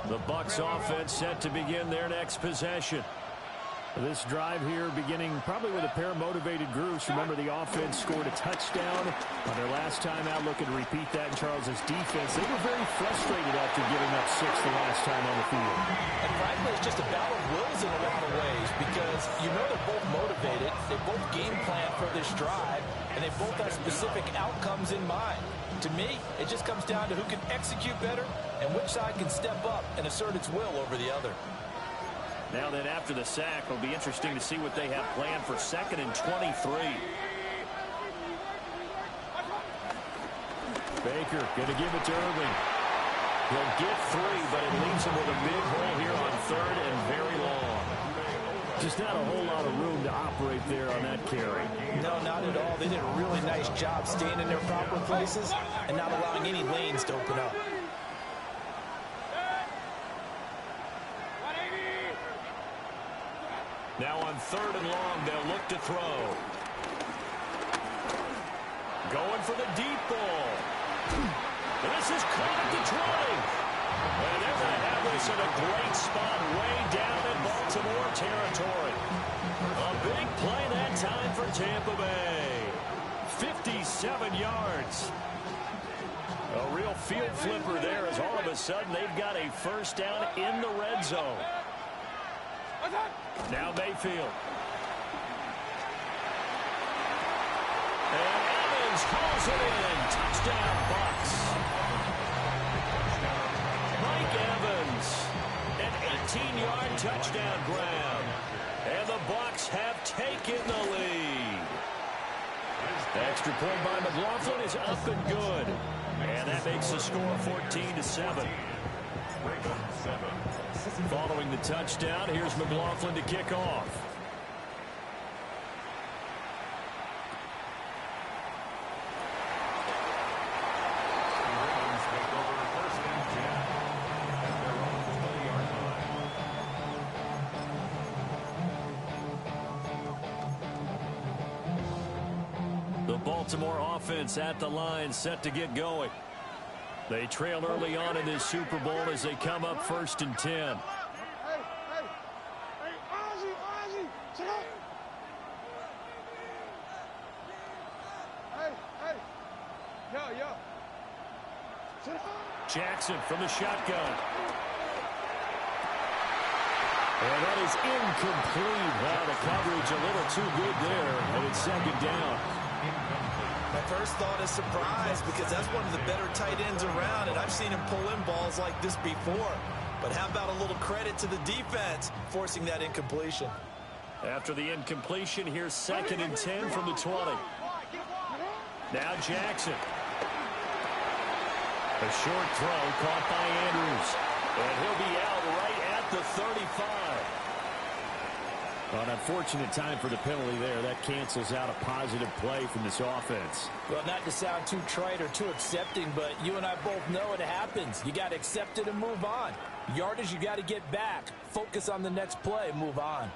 The Bucs offense set to begin their next possession. This drive here beginning probably with a pair of motivated groups. Remember, the offense scored a touchdown on their last time out. Looking to repeat that in Charles's defense. They were very frustrated after giving up 6 the last time on the field. And frankly, it's just a battle of wills in a lot of ways because you know they're both motivated. They both game plan for this drive, and they both have specific outcomes in mind. To me, it just comes down to who can execute better and which side can step up and assert its will over the other. Now then, after the sack, it'll be interesting to see what they have planned for 2nd and 23. Baker going to give it to Irving. He'll get 3, but it leaves him with a big hole here on 3rd and very long. Just not a whole lot of room to operate there on that carry. No, not at all. They did a really nice job staying in their proper places and not allowing any lanes to open up. Now on 3rd and long, they'll look to throw. Going for the deep ball. And this is caught at the 20. And they're going to have this in a great spot way down in Baltimore territory. A big play that time for Tampa Bay. 57 yards. A real field flipper there as all of a sudden they've got a first down in the red zone. Now Mayfield. And Evans hauls it in. Touchdown, Bucs. Mike Evans. An 18-yard touchdown grab. And the Bucs have taken the lead. The extra point by McLaughlin is up and good. And that makes the score 14-7. Following the touchdown, here's McLaughlin to kick off. The Baltimore offense at the line, set to get going. They trail early on in this Super Bowl as they come up 1st and 10. Hey, Ozzie, sit up. Hey, yo. Sit up. Jackson from the shotgun. And that is incomplete. Wow, the coverage a little too good there, and it's 2nd down. My first thought is surprise because that's one of the better tight ends around, and I've seen him pull in balls like this before. But how about a little credit to the defense forcing that incompletion? After the incompletion, here's 2nd and 10 from the 20. Now Jackson. A short throw caught by Andrews. And he'll be out right at the 35. An unfortunate time for the penalty there. That cancels out a positive play from this offense. Well, not to sound too trite or too accepting, but you and I both know it happens. You got to accept it and move on. Yardage, you got to get back. Focus on the next play and move on.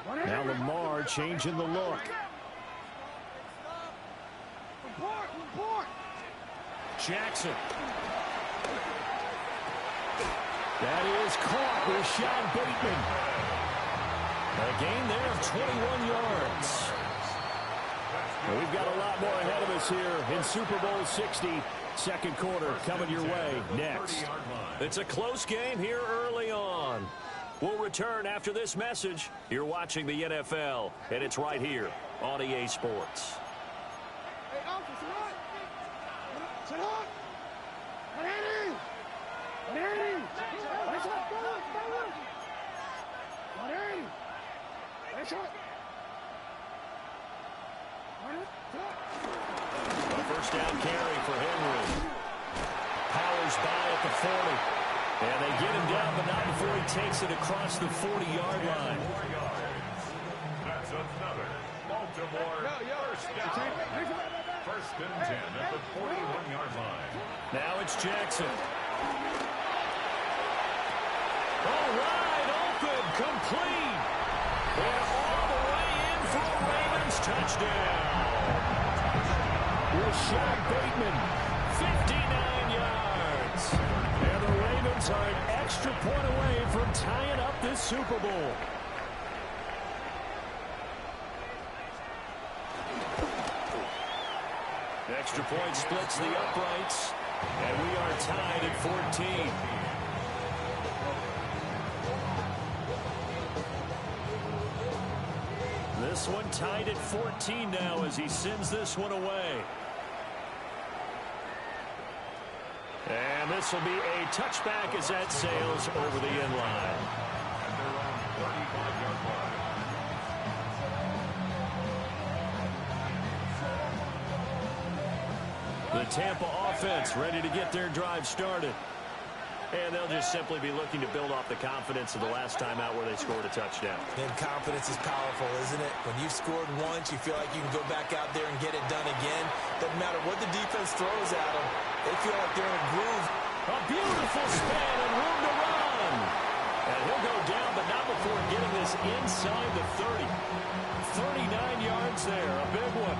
Now Lamar changing the look. Jackson. That is caught with Sean Bateman. A gain there of 21 yards. Well, we've got a lot more ahead of us here in Super Bowl 60. 2nd quarter coming your way next. It's a close game here early on. We'll return after this message. You're watching the NFL, and it's right here on EA Sports. Hey, Alpha, sit up. A first down carry for Henry. Powers by at the 40. And they get him down, but not before he takes it across the 40-yard line. That's another Baltimore first down. 1st and 10 at the 41-yard line. Now it's Jackson. All right, open, complete. And all the way in for a Ravens touchdown. Rashad Bateman, 59 yards. And the Ravens are an extra point away from tying up this Super Bowl. Extra point splits the uprights, and we are tied at 14. This one tied at 14 now as he sends this one away. And this will be a touchback as that sails over the end line. And they're on 35-yard line. The Tampa offense ready to get their drive started. And they'll just simply be looking to build off the confidence of the last time out where they scored a touchdown. And confidence is powerful, isn't it? When you've scored once, you feel like you can go back out there and get it done again. Doesn't matter what the defense throws at them. They feel like they're in a groove. A beautiful span and room to run. And he'll go down, but not before getting this inside the 30. 39 yards there, a big one.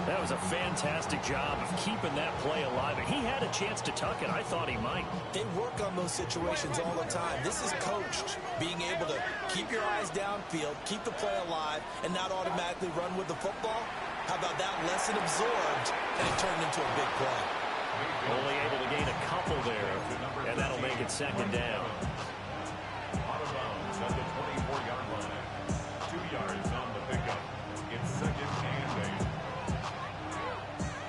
That was a fantastic job of keeping that play alive. And he had a chance to tuck it. I thought he might. They work on those situations all the time. This is coached. Being able to keep your eyes downfield, keep the play alive, and not automatically run with the football. How about that lesson absorbed, and it turned into a big play. Only able to gain a couple there, and that'll make it second down. Out of bounds at the 24-yard line. 2 yards on the pickup. It's second and 8.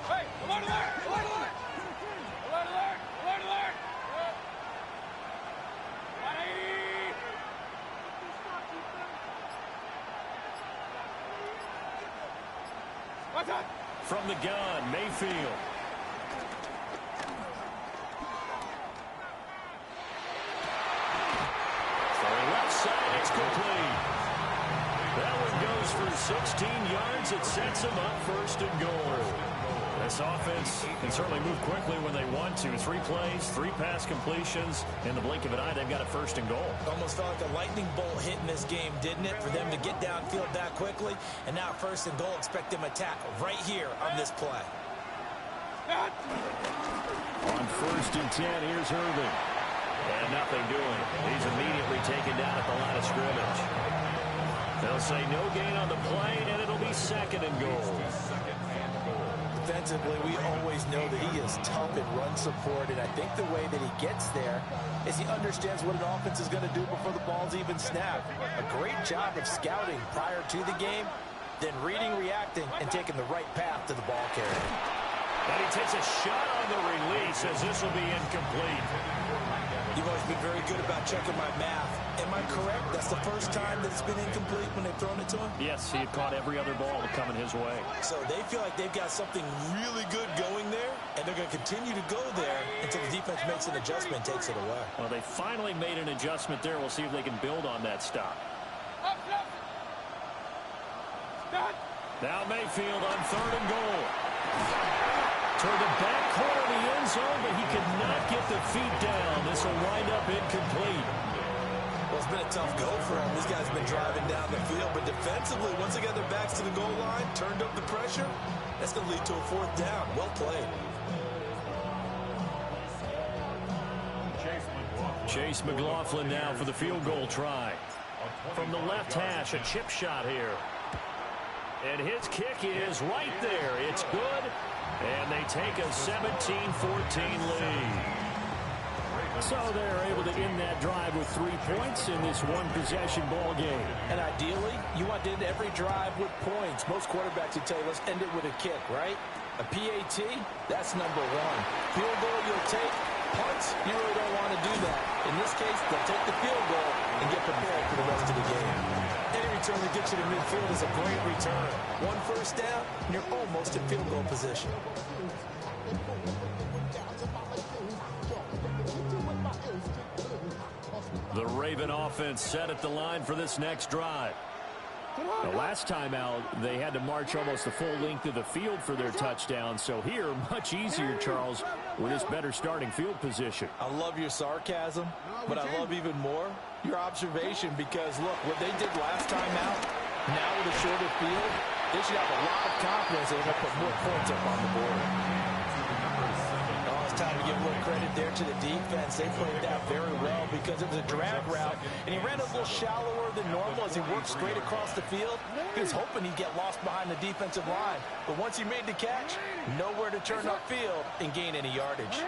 Hey, alert, alert, alert, alert! Alert, alert, alert, alert! 180! What's up? From the gun, Mayfield. Left side, it's complete. That one goes for 16 yards. It sets them up first and goal. This offense can certainly move quickly when they want to. 3 plays, 3 pass completions. In the blink of an eye, they've got a first and goal. Almost felt like a lightning bolt hit in this game, didn't it? For them to get downfield that quickly. And now first and goal, expect them to tackle right here on this play. On first and 10, here's Irving. And nothing doing. He's immediately taken down at the line of scrimmage. They'll say no gain on the play, and it'll be second and goal. Defensively, we always know that he is tough in run support, and I think the way that he gets there is he understands what an offense is going to do before the ball's even snapped. A great job of scouting prior to the game, then reading, reacting, and taking the right path to the ball carrier. And he takes a shot on the release as this will be incomplete. You've always been very good about checking my math. Am I correct? That's the first time that it's been incomplete when they've thrown it to him? Yes, he had caught every other ball coming his way. So they feel like they've got something really good going there, and they're going to continue to go there until the defense makes an adjustment and takes it away. Well, they finally made an adjustment there. We'll see if they can build on that stop. Now Mayfield on third and goal. Toward the back corner of the end zone, but he could not get the feet down. This will wind up incomplete. Well, it's been a tough go for him. These guys have been driving down the field, but defensively, once they got their backs to the goal line, turned up the pressure, that's going to lead to a 4th down. Well played. Chase McLaughlin now for the field goal try. From the left hash, a chip shot here. And his kick is right there. It's good. And they take a 17-14 lead. So they're able to end that drive with 3 points in this one-possession ball game. And ideally, you want to end every drive with points. Most quarterbacks would tell you, let's end it with a kick, right? A PAT, that's number 1. Field goal you'll take. Punts, you really don't want to do that. In this case, they'll take the field goal and get prepared for the rest of the game. Any return that gets you to midfield is a great return. 1 first down, and you're almost in field goal position. The Raven offense set at the line for this next drive. The last time out, they had to march almost the full length of the field for their touchdown. So here, much easier, Charles, with this better starting field position. I love your sarcasm, but I love even more your observation because, look, what they did last time out, now with a shorter field, they should have a lot of confidence they're going to put more points up on the board. Oh, it's time to give a little credit there to the defense. They played that very well because it was a drag route, and he ran a little shallower than normal as he worked straight across the field. He was hoping he'd get lost behind the defensive line, but once he made the catch, nowhere to turn upfield and gain any yardage.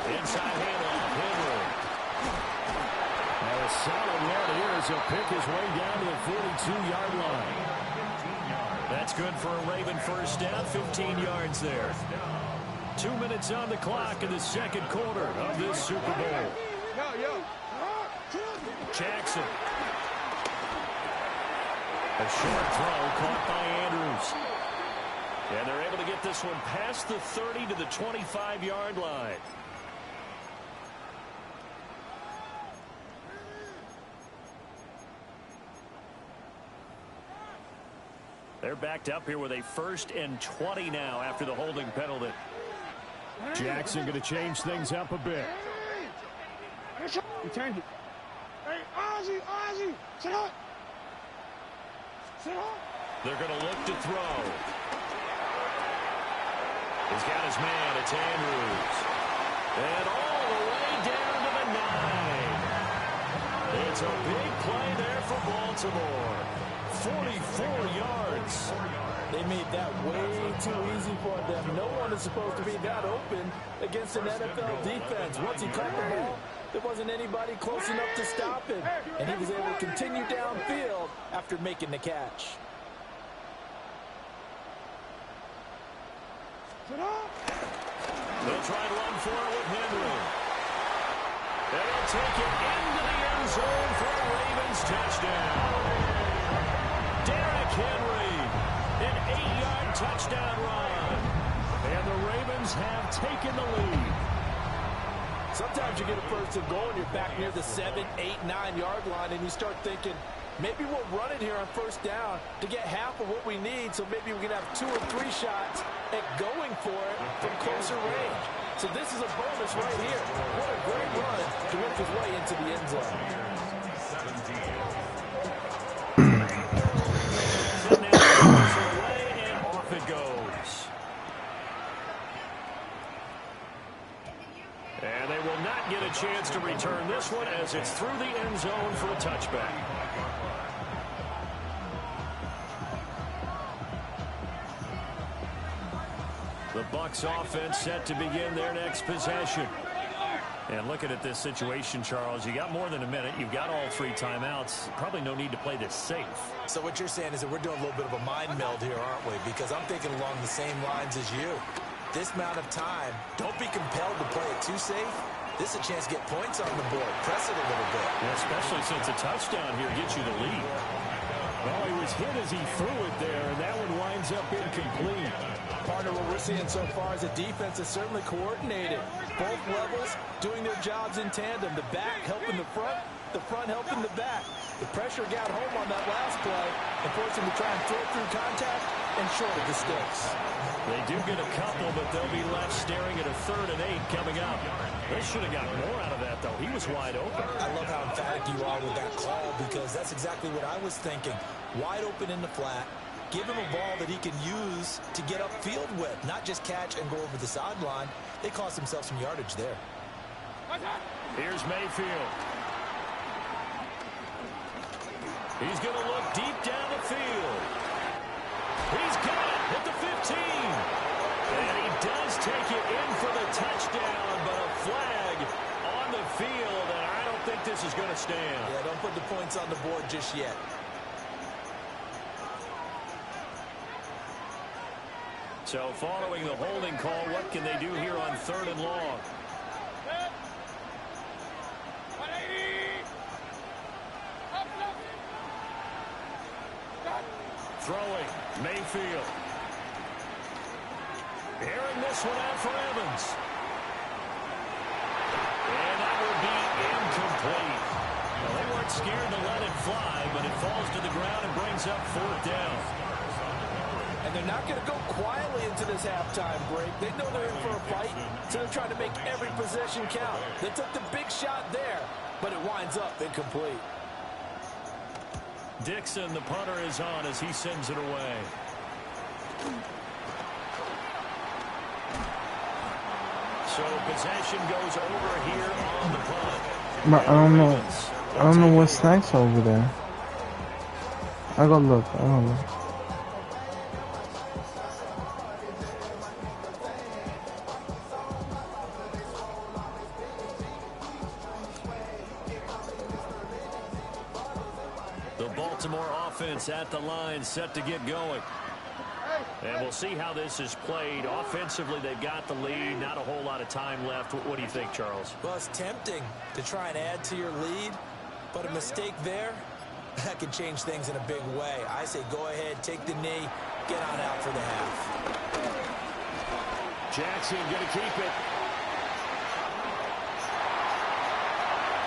Inside handoff, Henry. And a solid run here as he'll pick his way down to the 42-yard line. That's good for a Raven first down, 15 yards there. 2 minutes on the clock in the second quarter of this Super Bowl. Jackson. A short throw caught by Andrews. And they're able to get this one past the 30 to the 25-yard line. They're backed up here with a 1st and 20 now after the holding penalty. Jackson going to change things up a bit. Return it. Hey, Ozzie, sit up. Sit up. They're going to look to throw. He's got his man. It's Andrews. And all the way down to the 9. It's a big play there for Baltimore. 44 yards. They made that way too easy for them. No one is supposed to be that open against an NFL defense. Once he caught the ball, there wasn't anybody close enough to stop him. And he was able to continue downfield after making the catch. They'll try to run for it with Henry. They'll take it into the end zone for a Ravens touchdown. Derrick Henry, an 8-yard touchdown run. And the Ravens have taken the lead. Sometimes you get a first and goal and you're back near the 7, 8, 9-yard line and you start thinking, maybe we'll run it here on first down to get half of what we need, so maybe we can have 2 or 3 shots at going for it from closer range. So this is a bonus right here. What a great run to work his way into the end zone. And off it goes. And they will not get a chance to return this one as it's through the end zone for a touchback. The Bucs offense set to begin their next possession. And looking at this situation, Charles, you got more than a minute. You've got all 3 timeouts. Probably no need to play this safe. So what you're saying is that we're doing a little bit of a mind meld here, aren't we? Because I'm thinking along the same lines as you. This amount of time, don't be compelled to play it too safe. This is a chance to get points on the board. Press it a little bit. Yeah, especially since a touchdown here gets you the lead. Well, he was hit as he threw it there, and that one winds up incomplete. Partner, what we're seeing so far is the defense is certainly coordinated. Both levels doing their jobs in tandem. The back helping the front helping the back. The pressure got home on that last play and forced him to try and throw through contact and shorted the sticks. They do get a couple, but they'll be left staring at a 3rd and 8 coming up. They should have got more out of that, though. He was wide open. I love how emphatic you are with that call because that's exactly what I was thinking. Wide open in the flat. Give him a ball that he can use to get upfield with, not just catch and go over the sideline. They cost themselves some yardage there. Here's Mayfield. He's going to look deep down the field. He's got it at the 15. And he does take it in for the touchdown, but a flag on the field, and I don't think this is going to stand. Yeah, don't put the points on the board just yet. So following the holding call, what can they do here on 3rd and long? Throwing, Mayfield. Airing this one out for Evans. And that will be incomplete. Well, they weren't scared to let it fly, but it falls to the ground and brings up 4th down. And they're not going to go quietly into this halftime break. They know they're in for a fight, so they're trying to make every possession count. They took the big shot there, but it winds up incomplete. Dixon, the punter, is on as he sends it away. So possession goes over here on the punt. But I don't know what's next over there. I go look. The Baltimore offense at the line, set to get going. And we'll see how this is played. Offensively, they've got the lead. Not a whole lot of time left. What do you think, Charles? Well, it's tempting to try and add to your lead, but a mistake there that can change things in a big way. I say go ahead, take the knee, get on out for the half. Jackson going to keep it.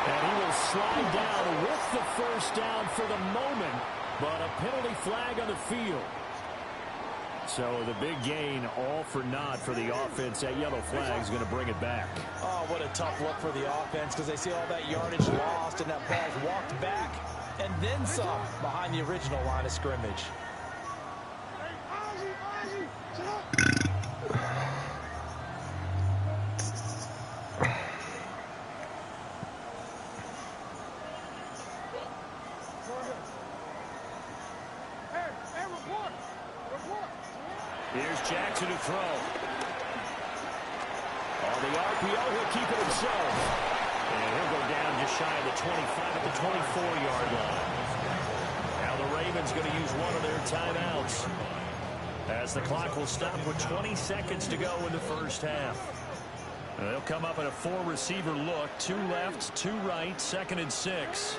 And he will slide down with the first down for the moment, but a penalty flag on the field. So the big gain, all for naught for the offense. That yellow flag is going to bring it back. Oh, what a tough look for the offense because they see all that yardage lost and that ball's walked back and then some behind the original line of scrimmage. Here's Jackson to throw. On the RPO, he'll keep it himself. And he'll go down just shy of the 25 at the 24-yard line. Now the Ravens going to use one of their timeouts as the clock will stop with 20 seconds to go in the first half. They'll come up in a 4-receiver look. 2 left, 2 right, 2nd and 6.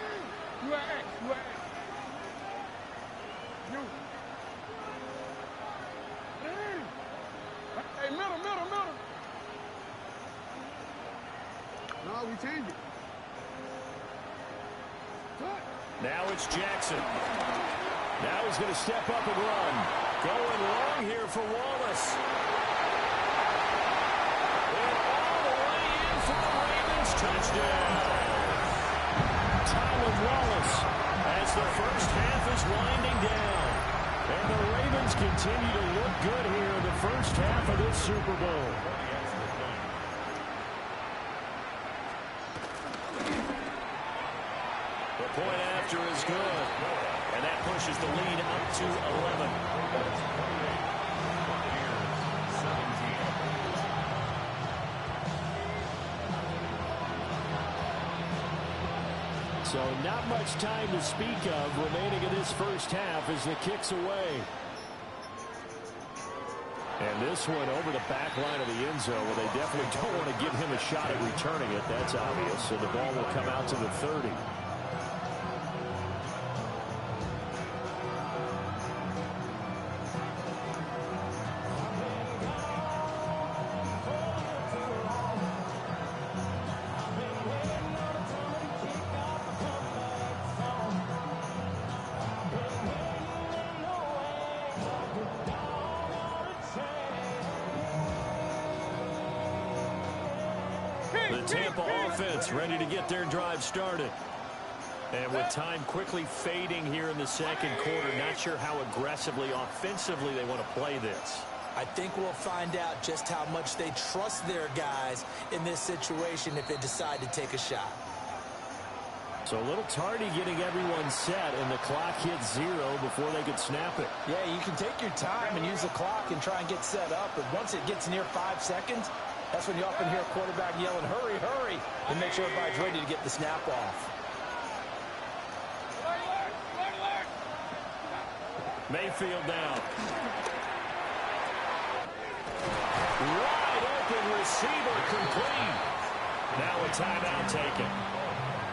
Hey, middle. No, we changed it. Now it's Jackson. Now he's going to step up and run. Going long here for Wallace. And all the way in for the Ravens. Touchdown. Tylan Wallace as the first half is winding down. And the Ravens continue to look good here in the first half of this Super Bowl. The point after is good. And that pushes the lead up to 11. So not much time to speak of remaining in this first half as the kick's away. And this one over the back line of the end zone where they definitely don't want to give him a shot at returning it. That's obvious. So the ball will come out to the 30. The Tampa offense ready to get their drive started. And with time quickly fading here in the second quarter, not sure how aggressively, offensively they want to play this. I think we'll find out just how much they trust their guys in this situation if they decide to take a shot. So a little tardy getting everyone set, and the clock hits 0 before they could snap it. Yeah, you can take your time and use the clock and try and get set up, but once it gets near 5 seconds, that's when you often hear a quarterback yelling, hurry, hurry, and make sure everybody's ready to get the snap off. Mayfield down. Wide open receiver complete. Now a timeout taken.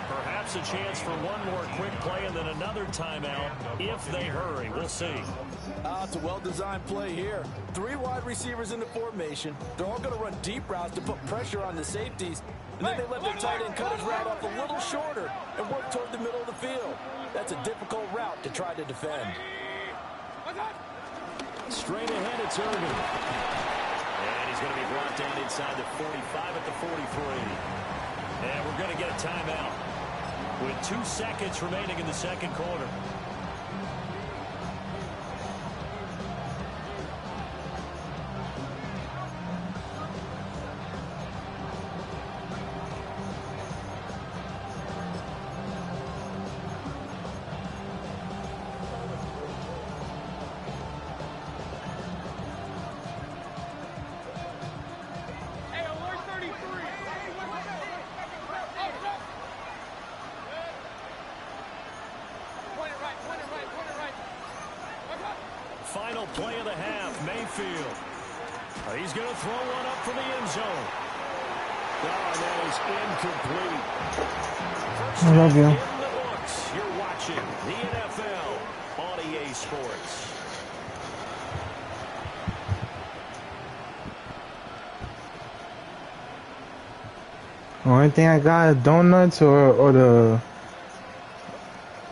Perhaps a chance for one more quick play and then another timeout if they hurry. We'll see. It's a well-designed play here. 3 wide receivers in the formation. They're all going to run deep routes to put pressure on the safeties. And then they let their tight end cut his route off a little shorter and work toward the middle of the field. That's a difficult route to try to defend. Straight ahead, it's Irvin. And he's going to be brought down inside the 45 at the 43. And we're going to get a timeout with 2 seconds remaining in the second quarter. Final play of the half, Mayfield. He's going to throw one up from the end zone. Oh, that is incomplete. First I love you. in the books. You're watching watching the NFL on EA Sports. Only thing I got is donuts or the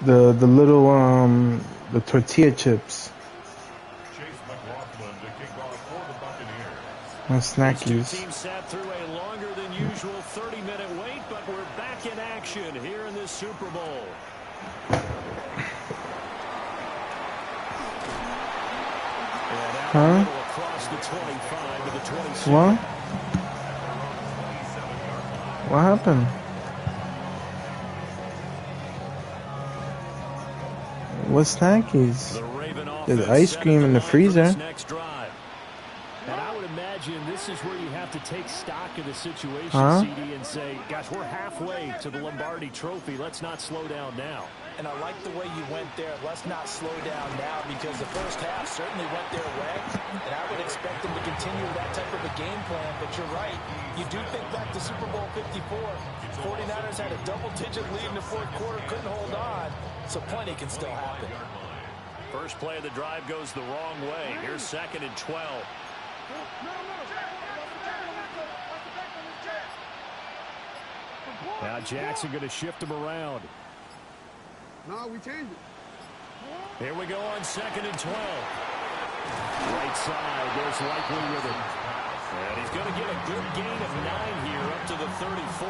little the tortilla chips. Chase McLaughlin to kick off for the Buccaneers. And These two snackies. teams sat through a longer than usual 30-minute wait, but we're back in action here in this Super Bowl. Huh? Across the 25 to the 26. What? What happened? What snackies? There's ice cream in the freezer. Next drive. And I would imagine this is where you have to take stock of the situation, CD, and say, gosh, we're halfway to the Lombardi Trophy. Let's not slow down now. And I like the way you went there. Let's not slow down now, because the first half certainly went their way. And I would expect them to continue that type of a game plan. But you're right. You do think back to Super Bowl 54. 49ers had a double-digit lead in the fourth quarter, couldn't hold on. So plenty can still happen. First play of the drive goes the wrong way. Here's 2nd and 12. Now Jackson going to shift him around. No, we changed it. Here we go on 2nd and 12. Right side, there's Likely with him. And he's going to get a good gain of 9 here up to the 34.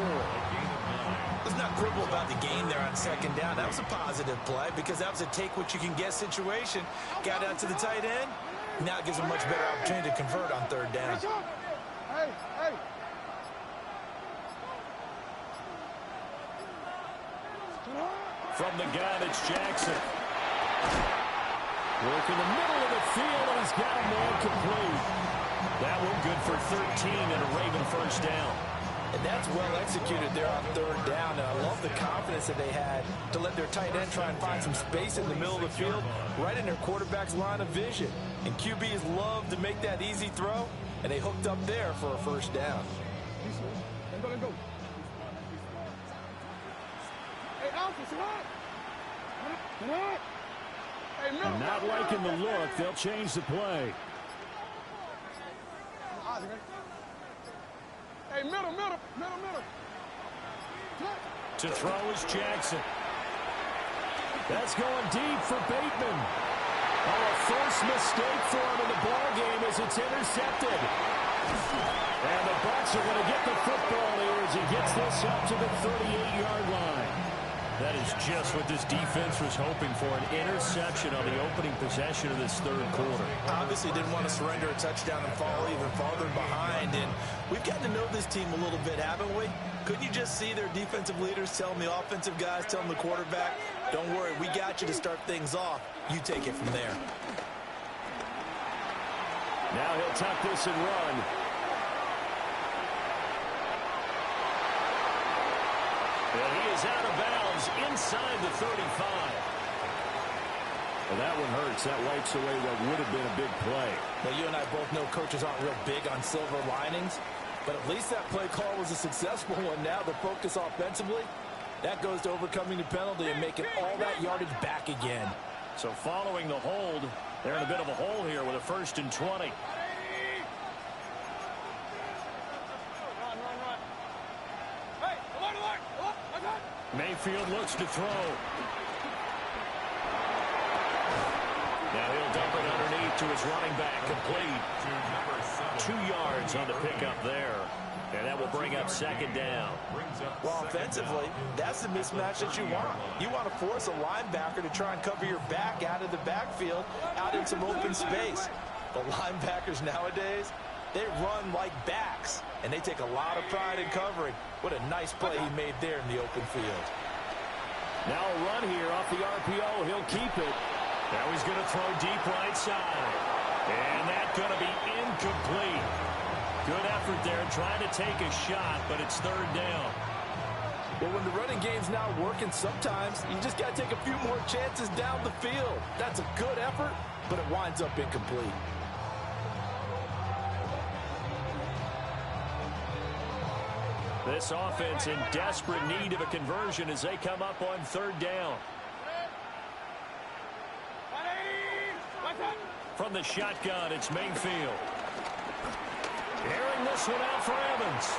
Let's not quibble about the game there on 2nd down. That was a positive play because that was a take-what-you-can-get situation. Got out to the tight end. Now it gives a much better opportunity to convert on 3rd down. Hey. From the guy, that's Jackson. Work in the middle of the field, and he's got a man complete. That one good for 13 and a Raven first down. And that's well executed there on 3rd down. And I love the confidence that they had to let their tight end try and find some space in the middle of the field, right in their quarterback's line of vision. And QBs love to make that easy throw, and they hooked up there for a first down. Let go. Hey, Alpha, survive. Hey, middle. Not liking the look. They'll change the play. Hey, middle. To throw is Jackson. That's going deep for Bateman. Oh, a first mistake for him in the ball game as it's intercepted. And the Bucs are going to get the football here as he gets this up to the 38-yard line. That is just what this defense was hoping for, an interception on the opening possession of this 3rd quarter. Obviously didn't want to surrender a touchdown and fall even farther behind. And we've gotten to know this team a little bit, haven't we? Couldn't you just see their defensive leaders telling the offensive guys, telling the quarterback, don't worry, we got you to start things off. You take it from there. Now he'll tuck this and run. And he is out of bounds inside the 35. Well, that one hurts. That wipes away what would have been a big play. Well, you and I both know coaches aren't real big on silver linings, but at least that play call was a successful one. Now the focus offensively, that goes to overcoming the penalty and making all that yardage back again. So following the hold, they're in a bit of a hole here with a 1st and 20. Mayfield looks to throw. Now he'll dump it underneath to his running back, complete. 2 yards on the pickup there. And that will bring up 2nd down. Well, offensively, that's the mismatch that you want. You want to force a linebacker to try and cover your back out of the backfield, out in some open space. But linebackers nowadays, they run like backs, and they take a lot of pride in covering. What a nice play he made there in the open field. Now a run here off the RPO. He'll keep it. Now he's going to throw deep right side. And that's going to be incomplete. Good effort there trying to take a shot, but it's 3rd down. Well, when the running game's not working, sometimes you just got to take a few more chances down the field. That's a good effort, but it winds up incomplete. This offense in desperate need of a conversion as they come up on 3rd down. From the shotgun, it's Mayfield. Airing this one out for Evans.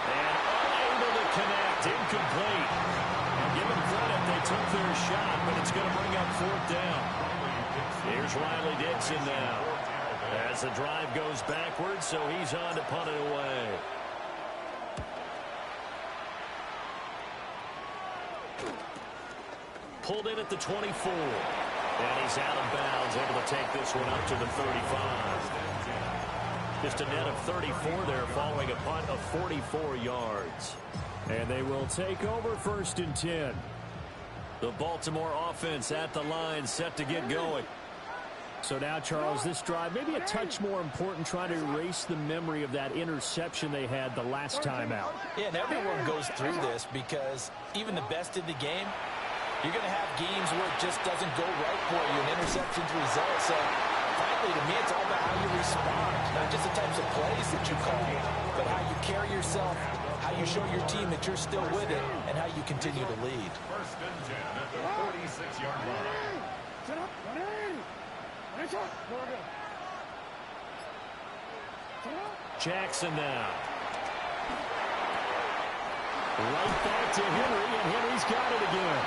And unable to connect, incomplete. And give them credit, they took their shot, but it's going to bring up 4th down. Here's Riley Dixon now. As the drive goes backwards, so he's on to punt it away. Pulled in at the 24. And he's out of bounds, able to take this one up to the 35. Just a net of 34 there following a punt of 44 yards. And they will take over 1st and 10. The Baltimore offense at the line, set to get going. So now, Charles, this drive maybe a touch more important, trying to erase the memory of that interception they had the last time out. Yeah, and everyone goes through this because even the best in the game, you're going to have games where it just doesn't go right for you, and interceptions result. So, frankly, to me, it's all about how you respond, not just the types of plays that you call, but how you carry yourself, how you show your team that you're still with it, and how you continue to lead. 1st and 10 at the 46-yard line. Jackson now. Right back to Henry, and Henry's got it again.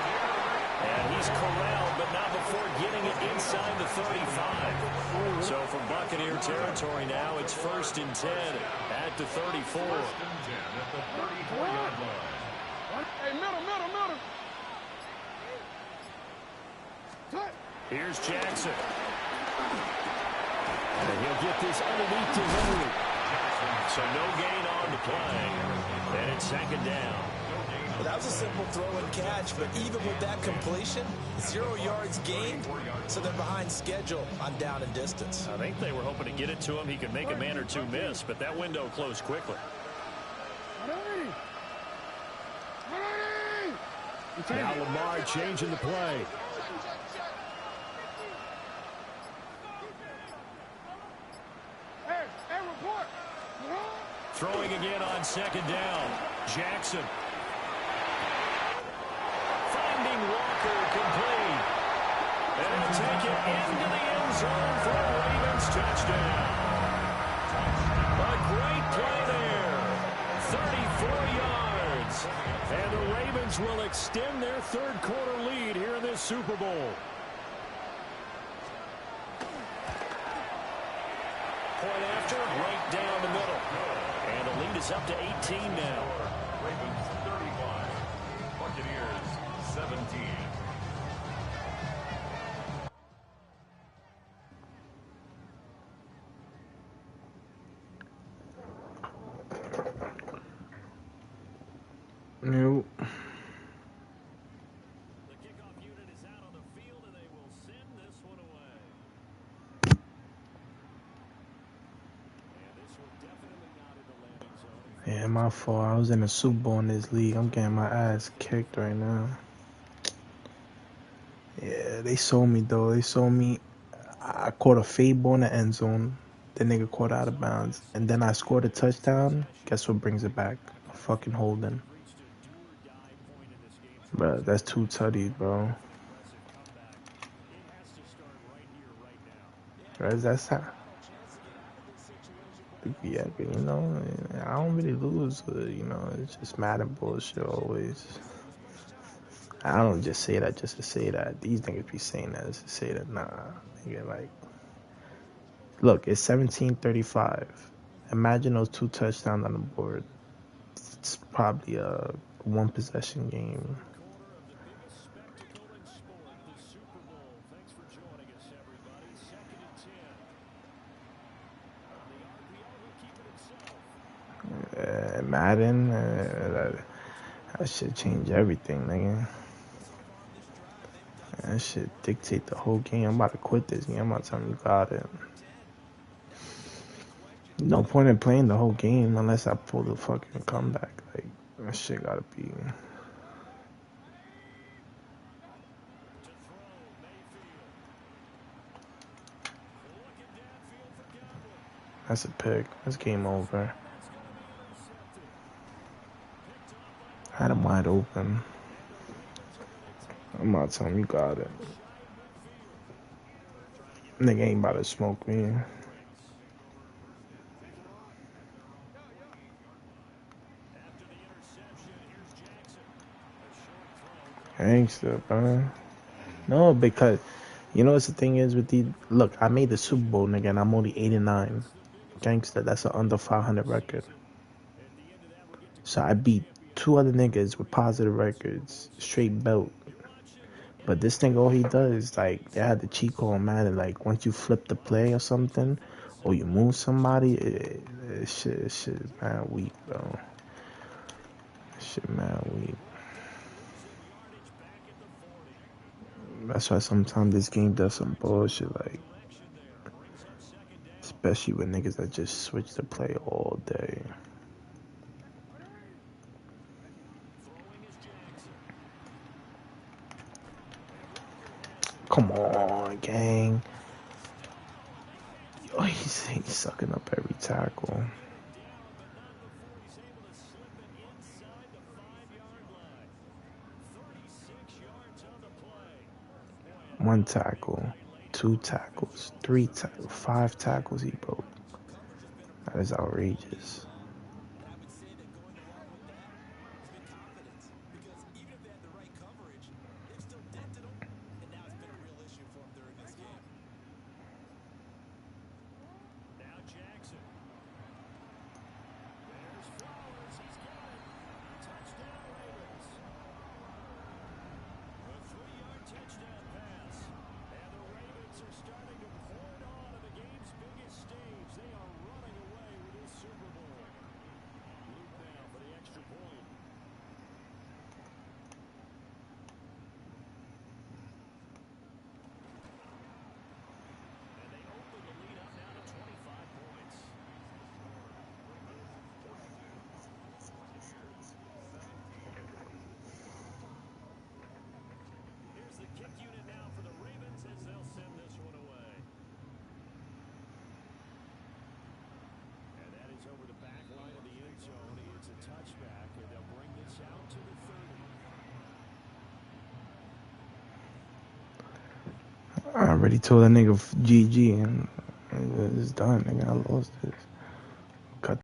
And he's corralled, but not before getting it inside the 35. So from Buccaneer territory now, it's 1st and 10 at the 34. 1st and 10 at the 34-yard line. Hey, middle. Here's Jackson. And he'll get this underneath to Henry. So no gain on the play. And it's 2nd down. Well, that was a simple throw and catch, but even with that completion, 0 yards gained, so they're behind schedule on down and distance. I think they were hoping to get it to him. He could make a man or two miss, but that window closed quickly. Now Lamar changing the play. Throwing again on 2nd down. Jackson. Finding Walker complete. And he'll take it into the end zone for a Ravens touchdown. A great play there. 34 yards. And the Ravens will extend their 3rd quarter lead here in this Super Bowl. Point after, right down the middle. And the lead is up to 18 now. Ravens 35, Buccaneers 17. Nope. The kickoff unit is out on the field, and they will send this one away. And this one definitely not in the landing zone. Yeah, my fault. I was in a Super Bowl in this league. I'm getting my ass kicked right now. Yeah, they sold me, though. They sold me. I caught a fade ball in the end zone. The nigga caught out of bounds. And then I scored a touchdown. Guess what brings it back? A fucking holding. Bro, that's too tutty, bro. That's how. Yeah, you know, I don't really lose. You know, it's just Madden bullshit always. I don't just say that just to say that. These niggas be saying that just to say that. Nah, nigga, like, look, it's 17-35. Imagine those 2 touchdowns on the board. It's probably a 1 possession game. Madden, that shit change everything, nigga. That shit dictate the whole game. I'm about to quit this game. I'm about to tell you got it. No point in playing the whole game unless I pull the fucking comeback. Like, that shit gotta be. That's a pick. That's game over. I had him wide open. I'm not telling you got it. Nigga ain't about to smoke me. Gangster, bro. No, because you know what the thing is with these. Look, I made the Super Bowl, nigga, and I'm only 89. Gangster, that's an under 500 record. So I beat 2 other niggas with positive records, straight belt. But this thing, all he does, like, they had the cheat code on Madden, like, once you flip the play or something, or you move somebody, shit is mad weak, bro. Shit mad weak. That's why sometimes this game does some bullshit, like, especially with niggas that just switch the play all day. Come on, gang. Oh, he's sucking up every tackle. One tackle, 2 tackles, 3 tackles, 5 tackles he broke. That is outrageous. I already told that nigga GG and it's done, nigga. I lost this.